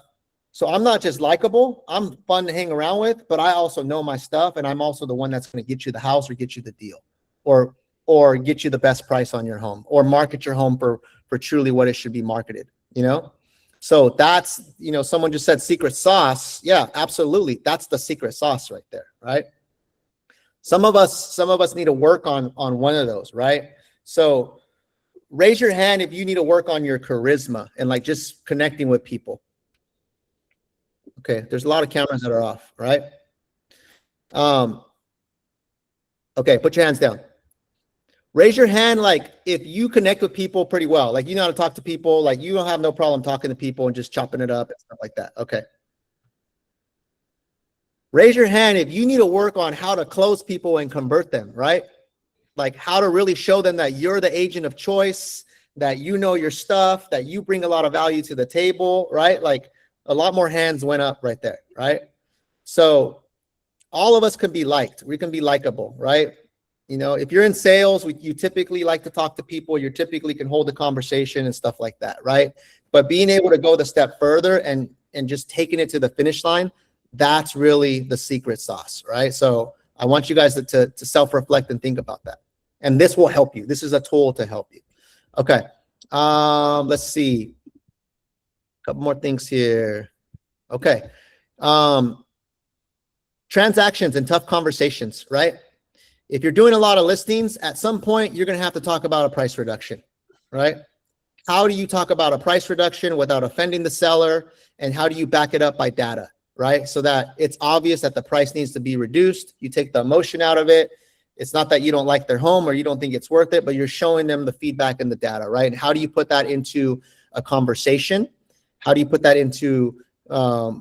so I'm not just likable, I'm fun to hang around with, but I also know my stuff, and I'm also the one that's going to get you the house or get you the deal, or get you the best price on your home, or market your home for truly what it should be marketed, you know? So that's, you know, someone just said secret sauce. Yeah, absolutely. That's the secret sauce right there, right? Some of us need to work on one of those, right? So raise your hand if you need to work on your charisma and like just connecting with people. Okay, there's a lot of cameras that are off, right? Okay, put your hands down. Raise your hand like if you connect with people pretty well, like you know how to talk to people, like you don't have no problem talking to people and just chopping it up and stuff like that. Okay. Raise your hand if you need to work on how to close people and convert them, right? Like how to really show them that you're the agent of choice, that you know your stuff, that you bring a lot of value to the table, right? Like a lot more hands went up right there, right? So all of us can be liked. We can be likable, right? You know, if you're in sales, you typically like to talk to people. You typically can hold a conversation and stuff like that, right? But being able to go the step further and just taking it to the finish line, that's really the secret sauce, right? So I want you guys to self-reflect and think about that. And this will help you. This is a tool to help you. Okay. Let's see. A couple more things here. Okay. Transactions and tough conversations, right? If you're doing a lot of listings, at some point, you're going to have to talk about a price reduction, right? How do you talk about a price reduction without offending the seller? And how do you back it up by data, right? So that it's obvious that the price needs to be reduced. You take the emotion out of it. It's not that you don't like their home or you don't think it's worth it, but you're showing them the feedback and the data, right? And how do you put that into a conversation? How do you put that into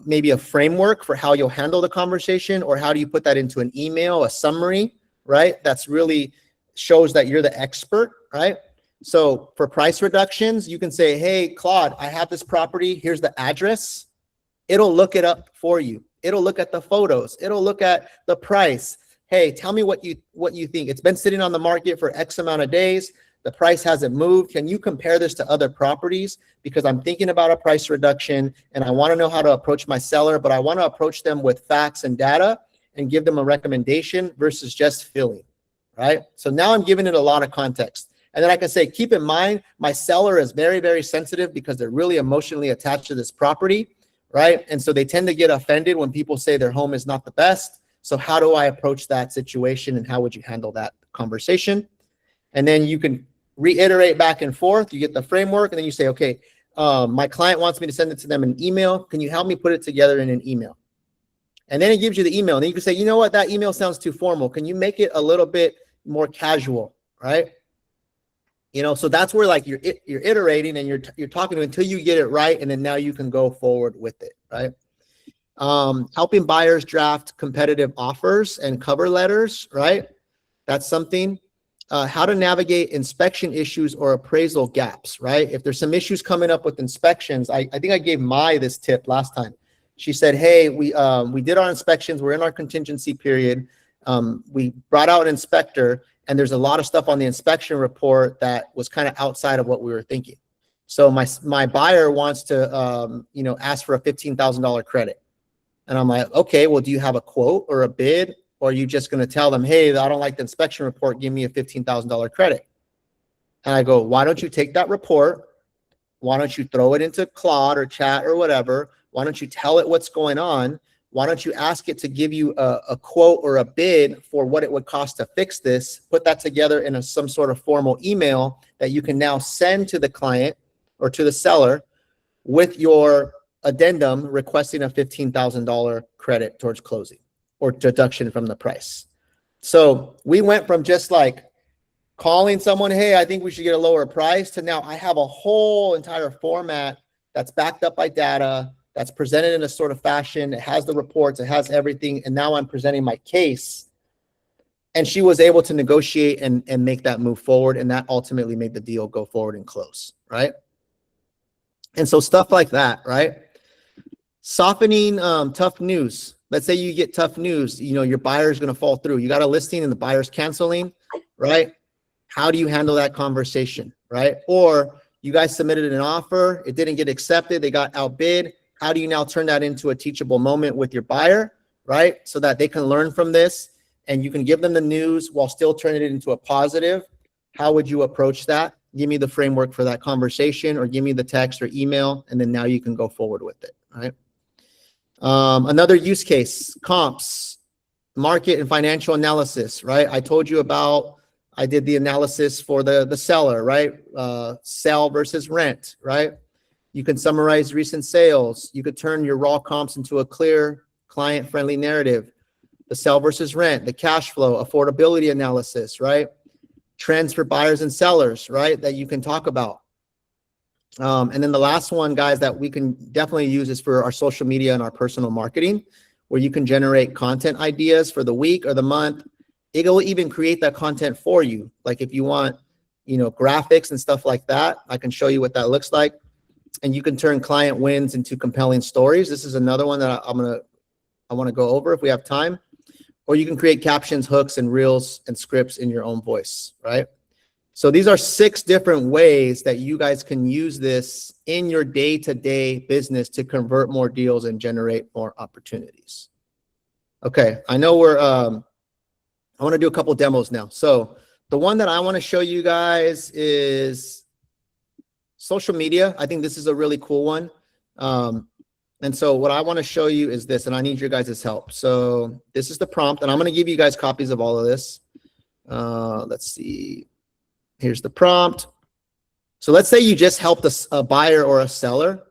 maybe a framework for how you'll handle the conversation? Or how do you put that into an email, a summary? Right? That's really shows that you're the expert, right? So for price reductions, you can say, hey, Claude, I have this property. Here's the address. It'll look it up for you. It'll look at the photos. It'll look at the price. Hey, tell me what you think. It's been sitting on the market for X amount of days. The price hasn't moved. Can you compare this to other properties? Because I'm thinking about a price reduction and I want to know how to approach my seller, but I want to approach them with facts and data and give them a recommendation versus just feeling, right? So now I'm giving it a lot of context. And then I can say, keep in mind, my seller is very, very sensitive because they're really emotionally attached to this property, right? And so they tend to get offended when people say their home is not the best. So how do I approach that situation and how would you handle that conversation? And then you can reiterate back and forth. You get the framework and then you say, okay, my client wants me to send it to them in an email. Can you help me put it together in an email? And then it gives you the email. And then you can say, you know what, that email sounds too formal. Can you make it a little bit more casual, right? You know, so that's where like you're iterating and you're talking until you get it right. And then now you can go forward with it, right? Helping buyers draft competitive offers and cover letters, right? That's something. How to navigate inspection issues or appraisal gaps, right? If there's some issues coming up with inspections, I think I gave Mai this tip last time. She said, hey, we did our inspections. We're in our contingency period. We brought out an inspector and there's a lot of stuff on the inspection report that was kind of outside of what we were thinking. So my buyer wants to, ask for a $15,000 credit. And I'm like, okay, well, do you have a quote or a bid? Or are you just going to tell them, hey, I don't like the inspection report, give me a $15,000 credit? And I go, why don't you take that report? Why don't you throw it into Claude or Chat or whatever? Why don't you tell it what's going on? Why don't you ask it to give you a quote or a bid for what it would cost to fix this? Put that together in some sort of formal email that you can now send to the client or to the seller with your addendum requesting a $15,000 credit towards closing or deduction from the price. So we went from just like calling someone, hey, I think we should get a lower price, to now I have a whole entire format that's backed up by data, that's presented in a sort of fashion. It has the reports, it has everything. And now I'm presenting my case. And she was able to negotiate and make that move forward. And that ultimately made the deal go forward and close, right? And so stuff like that, right? Softening tough news. Let's say you get tough news, your buyer is going to fall through. You got a listing and the buyer's canceling, right? How do you handle that conversation, right? Or you guys submitted an offer, it didn't get accepted, they got outbid. How do you now turn that into a teachable moment with your buyer, right? So that they can learn from this and you can give them the news while still turning it into a positive. How would you approach that? Give me the framework for that conversation or give me the text or email, and then now you can go forward with it, right? Another use case, comps, market and financial analysis, right? I told you about, I did the analysis for the seller, right? Sell versus rent, right? You can summarize recent sales. You could turn your raw comps into a clear client-friendly narrative. The sell versus rent, the cash flow, affordability analysis, right? Trends for buyers and sellers, right? That you can talk about. And then the last one, guys, that we can definitely use is for our social media and our personal marketing, where you can generate content ideas for the week or the month. It will even create that content for you. Like if you want, graphics and stuff like that, I can show you what that looks like. And you can turn client wins into compelling stories. This is another one that I want to go over if we have time. Or you can create captions, hooks, and reels and scripts in your own voice, right? So these are 6 different ways that you guys can use this in your day-to-day business to convert more deals and generate more opportunities. Okay, I know I want to do a couple demos now. So the one that I want to show you guys is social media. I think this is a really cool one. And so what I want to show you is this, and I need your guys' help. So this is the prompt, and I'm going to give you guys copies of all of this. Let's see. Here's the prompt. So let's say you just helped a buyer or a seller,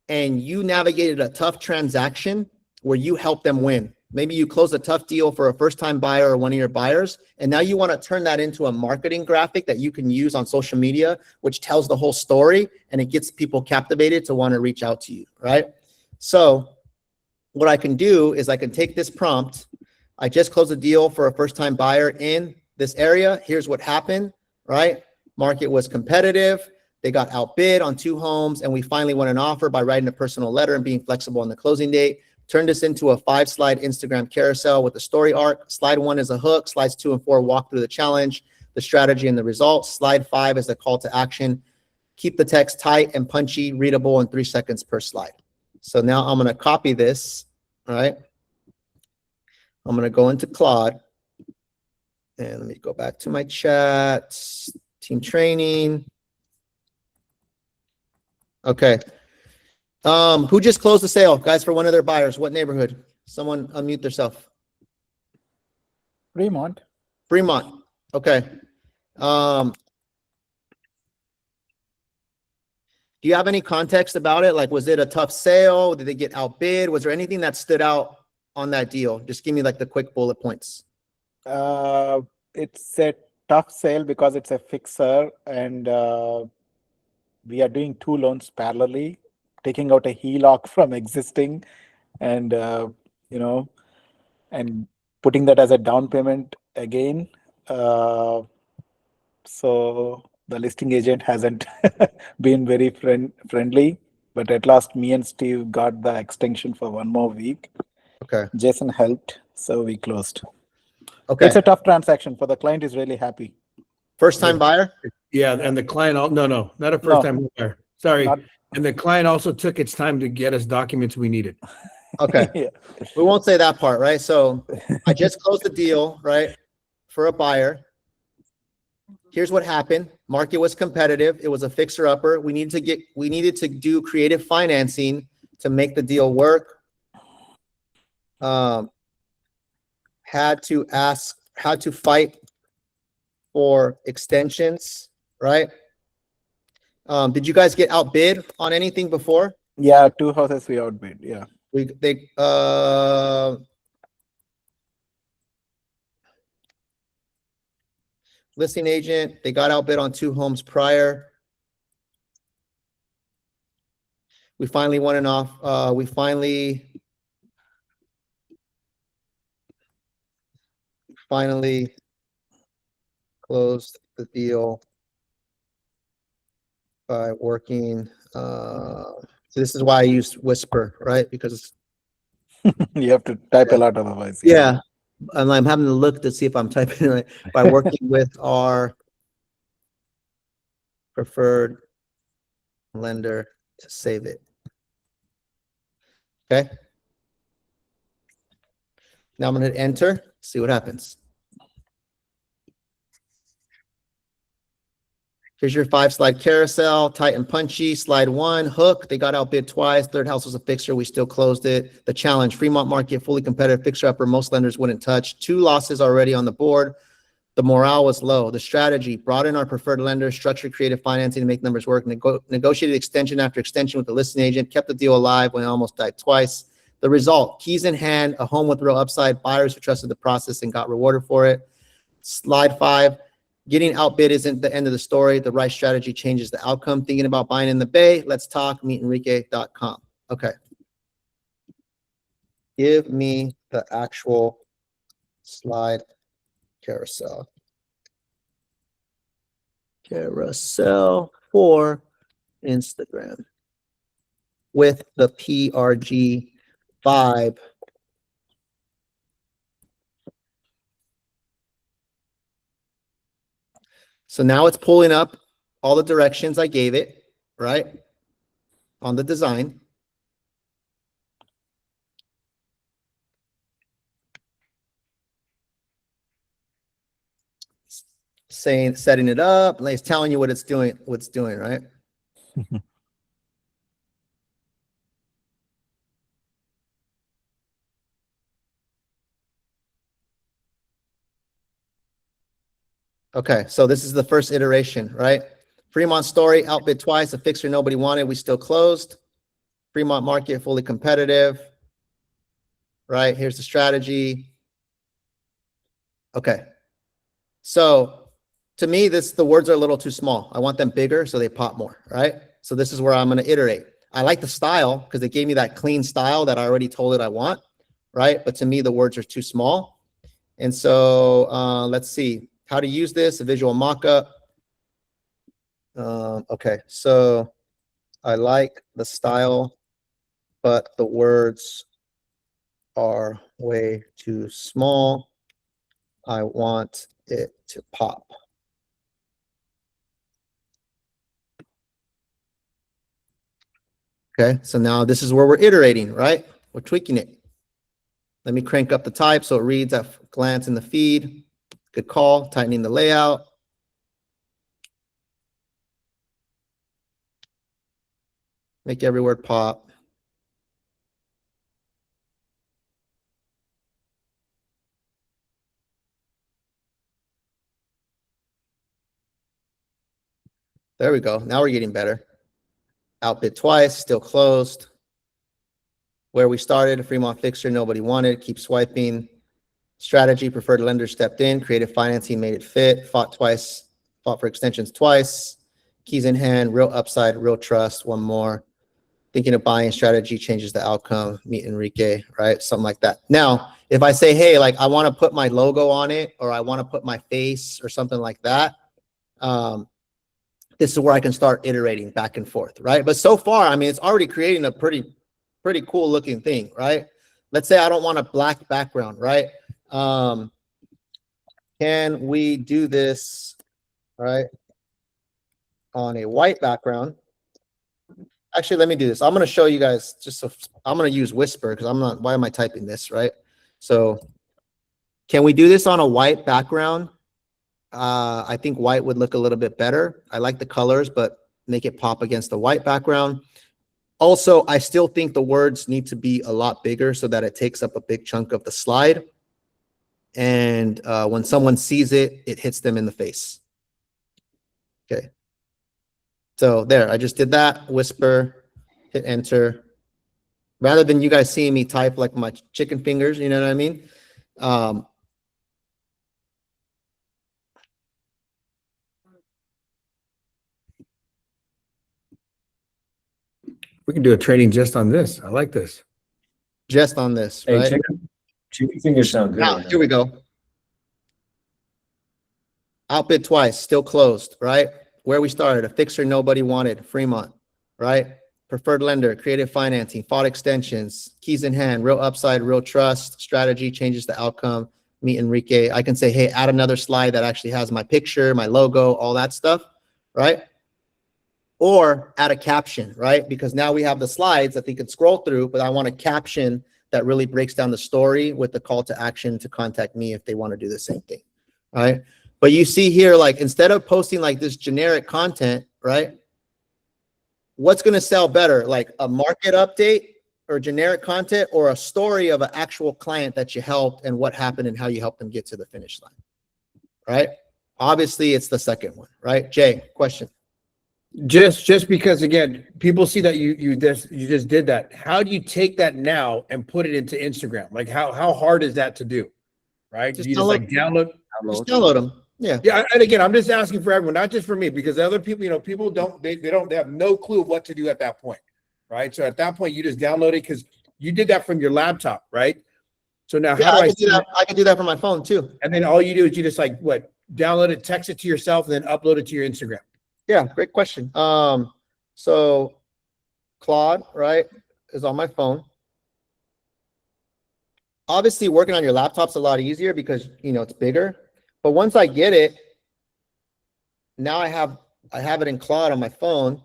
and you navigated a tough transaction where you helped them win. Maybe you closed a tough deal for a first-time buyer or one of your buyers, and now you want to turn that into a marketing graphic that you can use on social media, which tells the whole story, and it gets people captivated to want to reach out to you, right? So what I can do is I can take this prompt. I just closed a deal for a first-time buyer in this area. Here's what happened, right? Market was competitive. They got outbid on 2 homes, and we finally won an offer by writing a personal letter and being flexible on the closing date. Turned this into a 5-slide Instagram carousel with a story arc. Slide 1 is a hook. Slides 2 and 4 walk through the challenge, the strategy, and the results. Slide 5 is the call to action. Keep the text tight and punchy, readable in 3 seconds per slide. So now I'm going to copy this, all right? I'm going to go into Claude. And let me go back to my chat, team training. Okay. Who just closed the sale, guys, for one of their buyers? What neighborhood? Someone unmute themselves. Fremont. Fremont. Okay. Do you have any context about it? Like, was it a tough sale? Did they get outbid? Was there anything that stood out on that deal? Just give me like the quick bullet points. It's a tough sale because it's a fixer, and we are doing 2 loans parallelly, taking out a HELOC from existing, and and putting that as a down payment again. So the listing agent hasn't been very friendly, but at last me and Steve got the extension for 1 more week. Okay. Jason helped, so we closed. Okay. It's a tough transaction. For the client, is really happy. First time buyer? Yeah, and the client, no, not a first time buyer. Sorry. Not- And the client also took its time to get us documents we needed. Okay. Yeah. We won't say that part, right? So I just closed the deal, right, for a buyer. Here's what happened. Market was competitive. It was a fixer upper. We needed to do creative financing to make the deal work. Had to fight for extensions, right? Did you guys get outbid on anything before? Yeah, 2 houses we outbid. Yeah. Listing agent, they got outbid on 2 homes prior. We finally won an off. We finally closed the deal by working. So this is why I used Whisper, right? Because You have to type a lot otherwise. yeah, and I'm having to look to see if I'm typing it right. By working with our preferred lender to save it. Okay. Now I'm going to hit enter, see what happens. Here's your 5-slide carousel, tight and punchy. Slide 1, hook. They got outbid twice. Third house was a fixer. We still closed it. The challenge, Fremont market, fully competitive, fixer upper. Most lenders wouldn't touch. 2 losses already on the board. The morale was low. The strategy, brought in our preferred lender, structured creative financing to make numbers work, negotiated extension after extension with the listing agent, kept the deal alive when it almost died twice. The result, keys in hand, a home with real upside, buyers who trusted the process and got rewarded for it. Slide 5, getting outbid isn't the end of the story. The right strategy changes the outcome. Thinking about buying in the Bay? Let's talk, meetenrique.com. Okay. Give me the actual slide carousel for Instagram with the PRG vibe. So now it's pulling up all the directions I gave it, right? On the design. Setting it up, like it's telling you what it's doing, right? Okay, so this is the first iteration, right? Fremont story, outbid twice, a fixer nobody wanted, we still closed. Fremont market, fully competitive, right? Here's the strategy. Okay, so to me, the words are a little too small. I want them bigger so they pop more, right? So this is where I'm going to iterate. I like the style because they gave me that clean style that I already told it I want, right? But to me, the words are too small. And so let's see. how to use this, a visual mock-up. Okay, so I like the style, but the words are way too small. I want it to pop. Okay, so now this is where we're iterating, right? We're tweaking it. Let me crank up the type so it reads at a glance in the feed. Good call, tightening the layout. Make every word pop. There we go. Now we're getting better. Outbid twice, still closed. Where we started, a Fremont fixture nobody wanted. Keep swiping. Strategy, preferred lender stepped in. Creative financing made it fit. Fought twice. Fought for extensions twice. Keys in hand. Real upside. Real trust. One more. Thinking of buying. Strategy changes the outcome. Meet Enrique. Right? Something like that. Now, if I say, hey, like I want to put my logo on it, or I want to put my face or something like that, this is where I can start iterating back and forth, right? But so far, I mean, it's already creating a pretty cool looking thing, right? Let's say I don't want a black background, right? Can we do this, right, on a white background? Actually, let me do this. I'm going to show you guys just so I'm going to use Whisper because I'm not, why am I typing this, right? So can we do this on a white background? I think white would look a little bit better. I like the colors, but make it pop against the white background. Also, I still think the words need to be a lot bigger so that it takes up a big chunk of the slide. And when someone sees it, it hits them in the face. Okay. So there, I just did that. Whisper, hit enter. Rather than you guys seeing me type like my chicken fingers, you know what I mean? We can do a training just on this. I like this. Just on this, Hey, right? chicken fingers sound good. Now, right now. here we go. Outbid twice, still closed, right? Where we started, a fixer nobody wanted, Fremont, right? Preferred lender, creative financing, fought extensions, keys in hand, real upside, real trust, strategy changes the outcome, meet Enrique. I can say, hey, add another slide that actually has my picture, my logo, all that stuff, right? Or add a caption, right? Because now we have the slides that they can scroll through, but I want a caption that really breaks down the story with the call to action to contact me if they want to do the same thing, right? But you see here, like instead of posting like this generic content, right? What's going to sell better, like a market update or generic content, or a story of an actual client that you helped and what happened and how you helped them get to the finish line, right? Obviously, it's the second one, right? Jay, question. Just because again, people see that you just did that. How do you take that now and put it into Instagram? Like how hard is that to do? Right? Just Do you just like download? Just download them. Yeah. Yeah, and again, I'm just asking for everyone, not just for me, because other people, you know, people don't they have no clue what to do at that point, right? So at that point, you just download it because you did that from your laptop, right? So now Yeah, how do I can do that. I can do that from my phone too. And then all you do is you just like what, download it, text it to yourself, and then upload it to your Instagram. Yeah, great question. So Claude, right, is on my phone. Obviously, working on your laptop's a lot easier because you know it's bigger. But once I get it, now I have it in Claude on my phone.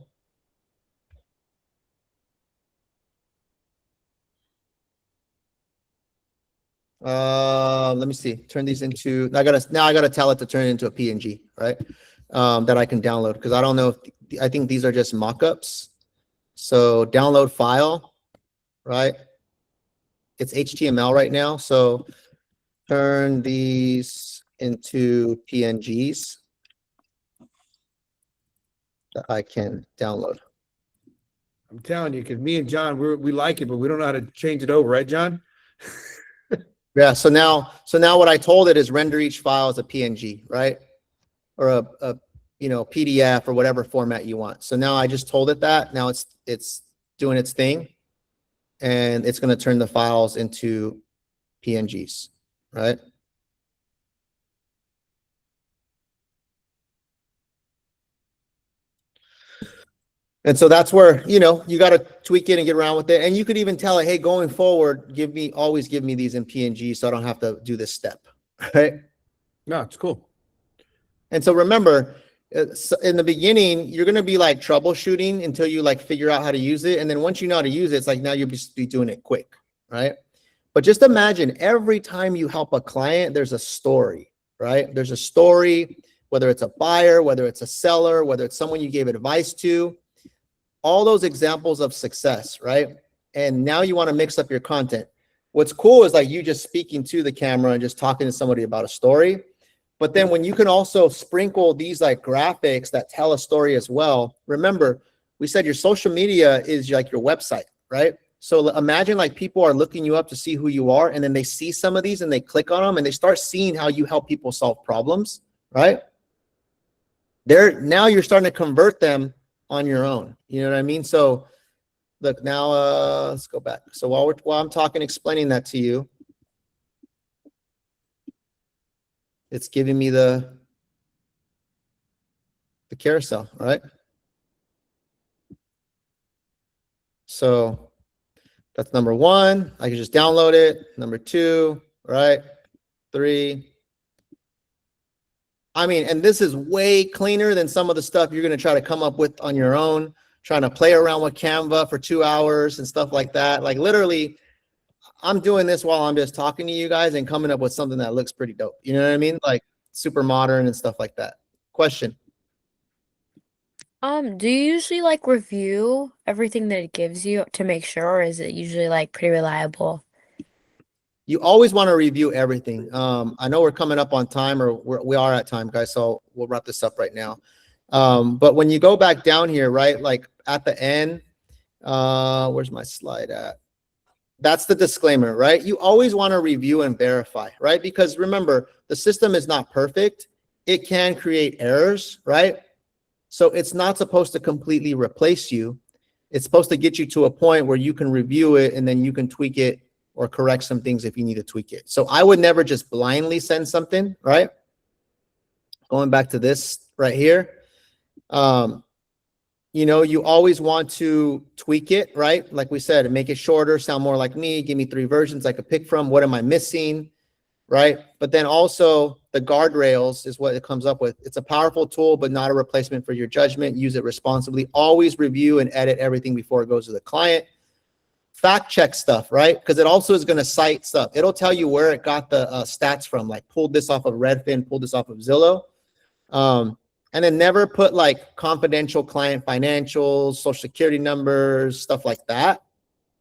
Let me see. Turn these into. Now I gotta tell it to turn it into a PNG, right? That I can download because I don't know if I think these are just mock-ups. So download file, right? It's HTML right now, so turn these into PNGs that I can download. I'm telling you, because me and John, we like it, but we don't know how to change it over, right, John? Yeah. So now what I told it is render each file as a PNG, right? Or a PDF or whatever format you want. So now I just told it that. Now it's doing its thing, and it's going to turn the files into PNGs, right? And so that's where, you know, you got to tweak it and get around with it. And you could even tell it, hey, going forward, always give me these in PNG so I don't have to do this step, right? No, it's cool. And so remember, in the beginning, you're going to be like troubleshooting until you like figure out how to use it. And then once you know how to use it, it's like now you'll be doing it quick, right? But just imagine every time you help a client, there's a story, right? There's a story, whether it's a buyer, whether it's a seller, whether it's someone you gave advice to, all those examples of success, right? And now you want to mix up your content. What's cool is like you just speaking to the camera and just talking to somebody about a story. But then when you can also sprinkle these like graphics that tell a story as well, remember, we said your social media is like your website, right? So imagine like people are looking you up to see who you are, and then they see some of these and they click on them and they start seeing how you help people solve problems, right? Now you're starting to convert them on your own. You know what I mean? So look, now let's go back. So while I'm talking, explaining that to you, it's giving me the carousel, right? So that's number one. I can just download it. Number two, right? 3. I mean, and this is way cleaner than some of the stuff you're going to try to come up with on your own, trying to play around with Canva for 2 hours and stuff like that. Like literally, I'm doing this while I'm just talking to you guys and coming up with something that looks pretty dope. You know what I mean? Like super modern and stuff like that. Question. Do you usually like review everything that it gives you to make sure, or is it usually like pretty reliable? You always want to review everything. I know we're coming up on time, or we are at time, guys. So we'll wrap this up right now. But when you go back down here, right, like at the end, where's my slide at? That's the disclaimer, right? You always want to review and verify, right? Because remember, the system is not perfect. It can create errors, right? So it's not supposed to completely replace you. It's supposed to get you to a point where you can review it and then you can tweak it or correct some things if you need to tweak it. So I would never just blindly send something, right? Going back to this right here. You know, you always want to tweak it, right? Like we said, make it shorter, sound more like me, give me 3 versions I could pick from. What am I missing, right? But then also the guardrails is what it comes up with. It's a powerful tool, but not a replacement for your judgment. Use it responsibly. Always review and edit everything before it goes to the client. Fact check stuff, right? Because it also is going to cite stuff. It'll tell you where it got the stats from, like pulled this off of Redfin, pulled this off of Zillow. And then never put like confidential client financials, social security numbers, stuff like that.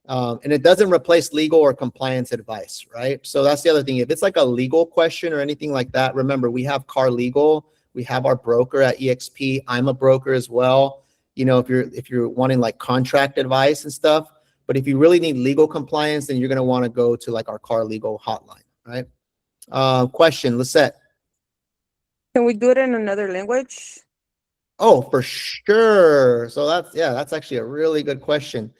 And it doesn't replace legal or compliance advice, right? So that's the other thing. If it's like a legal question or anything like that, remember, we have Car Legal. We have our broker at EXP. I'm a broker as well. You know, if you're wanting like contract advice and stuff, but if you really need legal compliance, then you're going to want to go to like our Car Legal hotline, right? Question, Lisette. Can we do it in another language? Oh, for sure. So that's actually a really good question.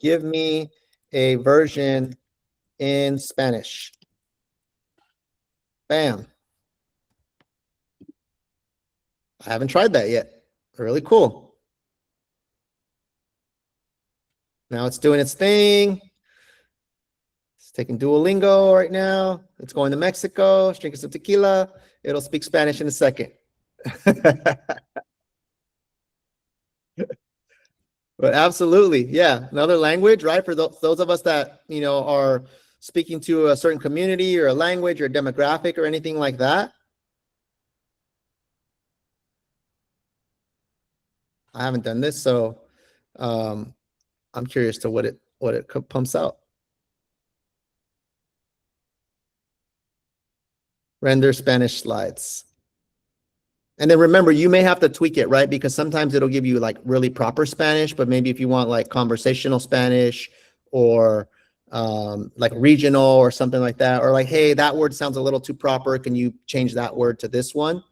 Give me a version in Spanish. Bam. I haven't tried that yet. Really cool. Now it's doing its thing. It's taking Duolingo right now. It's going to Mexico. It's drinking some tequila. It'll speak Spanish in a second. But absolutely, yeah, another language, right? For those of us that, you know, are speaking to a certain community or a language or a demographic or anything like that. I haven't done this, so I'm curious to what it pumps out. Render Spanish slides. And then remember, you may have to tweak it, right? Because sometimes it'll give you like really proper Spanish, but maybe if you want like conversational Spanish or like regional or something like that, or like, hey, that word sounds a little too proper. Can you change that word to this one?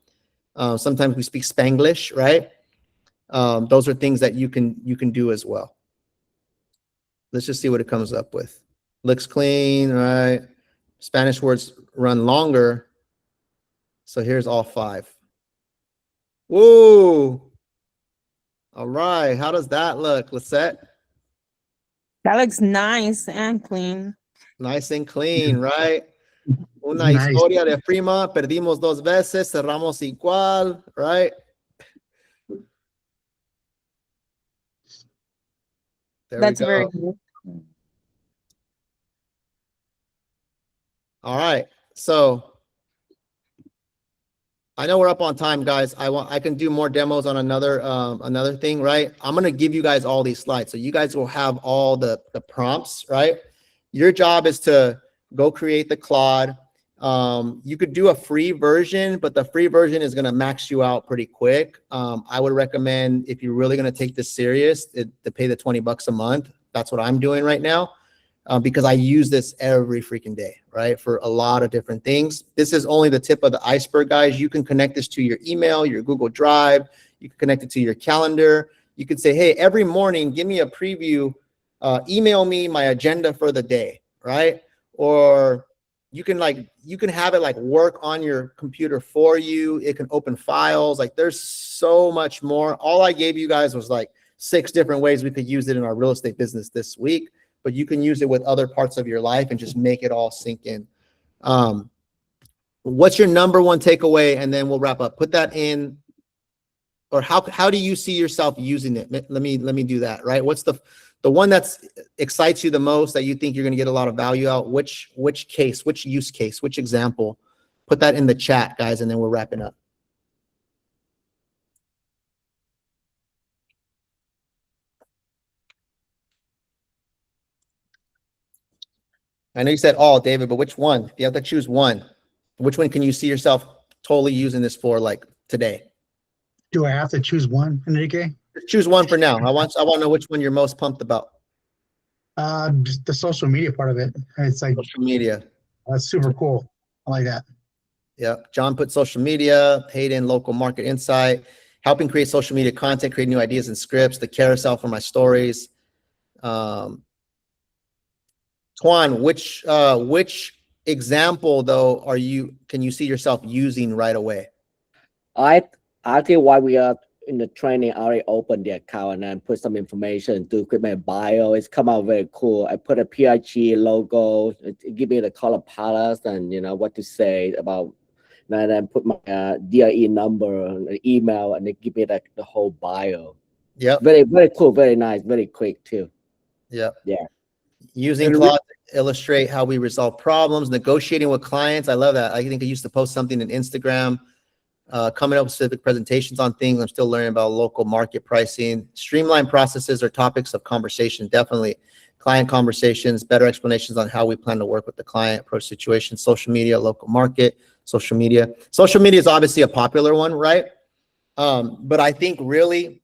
Sometimes we speak Spanglish, right? Those are things that you can do as well. Let's just see what it comes up with. Looks clean, right? Spanish words run longer. So here's all 5. Whoa. All right. How does that look, Lisette? That looks nice and clean. Nice and clean, right? Una Nice. historia de prima, perdimos dos veces, cerramos igual, right? There That's we go. very good. All right. So I know we're up on time, guys. I can do more demos on another thing, right? I'm gonna give you guys all these slides. So you guys will have all the prompts, right? Your job is to go create the Claude. You could do a free version, but the free version is gonna max you out pretty quick. I would recommend, if you're really gonna take this serious, to pay the $20 a month. That's what I'm doing right now. Because I use this every freaking day, right? For a lot of different things. This is only the tip of the iceberg, guys. You can connect this to your email, your Google Drive. You can connect it to your calendar. You could say, hey, every morning, give me a preview. Email me my agenda for the day, right? Or you can have it like work on your computer for you. It can open files. Like there's so much more. All I gave you guys was like 6 different ways we could use it in our real estate business this week. But you can use it with other parts of your life and just make it all sink in. What's your number one takeaway? And then we'll wrap up. Put that in, or how do you see yourself using it? Let me do that, right? What's the one that's excites you the most, that you think you're going to get a lot of value out? Which case, which use case, which example? Put that in the chat, guys, and then we're wrapping up. I know you said all, David, but which one? You have to choose one. Which one can you see yourself totally using this for, like today? Do I have to choose one, Enrique? Choose one for now. I want to know which one you're most pumped about. Just the social media part of it. It's like Social media. that's super cool. I like that. Yeah. John put social media, Hayden, local market insight, helping create social media content, create new ideas and scripts, the carousel for my stories. Tuan, which example though can you see yourself using right away? I think while we are in the training, I already opened the account and then put some information to create my bio. It's come out very cool. I put a PRG logo, it give me the color palettes and what to say about, and then put my DRE number, email, and they give me the whole bio. Yeah. Very, very cool, very nice, very quick too. Yeah. Yeah. Using Claude to illustrate how we resolve problems, negotiating with clients. I love that. I think I used to post something in Instagram, coming up with specific presentations on things. I'm still learning about local market pricing. Streamline processes or topics of conversation. Definitely client conversations, better explanations on how we plan to work with the client, approach situations, social media, local market, social media. Social media is obviously a popular one, right? But I think really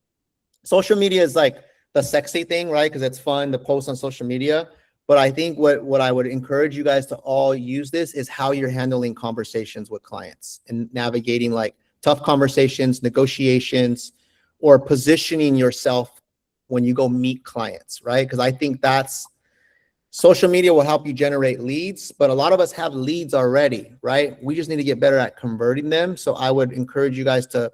social media is like the sexy thing, right? Because it's fun to post on social media. But I think what I would encourage you guys to all use this is how you're handling conversations with clients and navigating like tough conversations, negotiations, or positioning yourself when you go meet clients, right? Because I think social media will help you generate leads, but a lot of us have leads already, right? We just need to get better at converting them. So I would encourage you guys to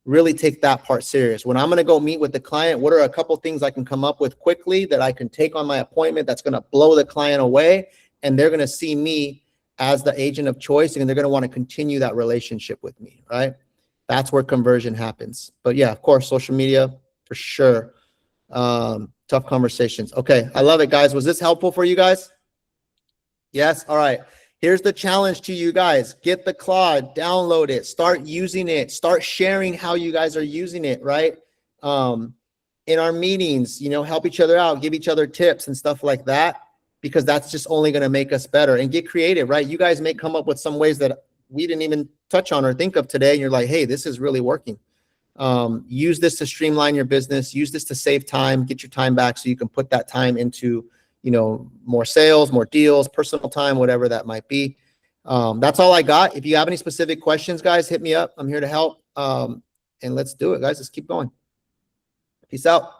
really take that part serious. When I'm going to go meet with the client, what are a couple things I can come up with quickly that I can take on my appointment that's going to blow the client away, and they're going to see me as the agent of choice, and they're going to want to continue that relationship with me, right? That's where conversion happens. But yeah, of course, social media for sure. Tough conversations. Okay, I love it, guys. Was this helpful for you guys? Yes. All right. Here's the challenge to you guys. Get the Claude, download it, start using it, start sharing how you guys are using it, right? In our meetings, help each other out, give each other tips and stuff like that, because that's just only going to make us better. And get creative, right? You guys may come up with some ways that we didn't even touch on or think of today. And you're like, hey, this is really working. Use this to streamline your business, use this to save time, get your time back so you can put that time into more sales, more deals, personal time, whatever that might be. That's all I got. If you have any specific questions, guys, hit me up. I'm here to help. And let's do it, guys. Let's keep going. Peace out.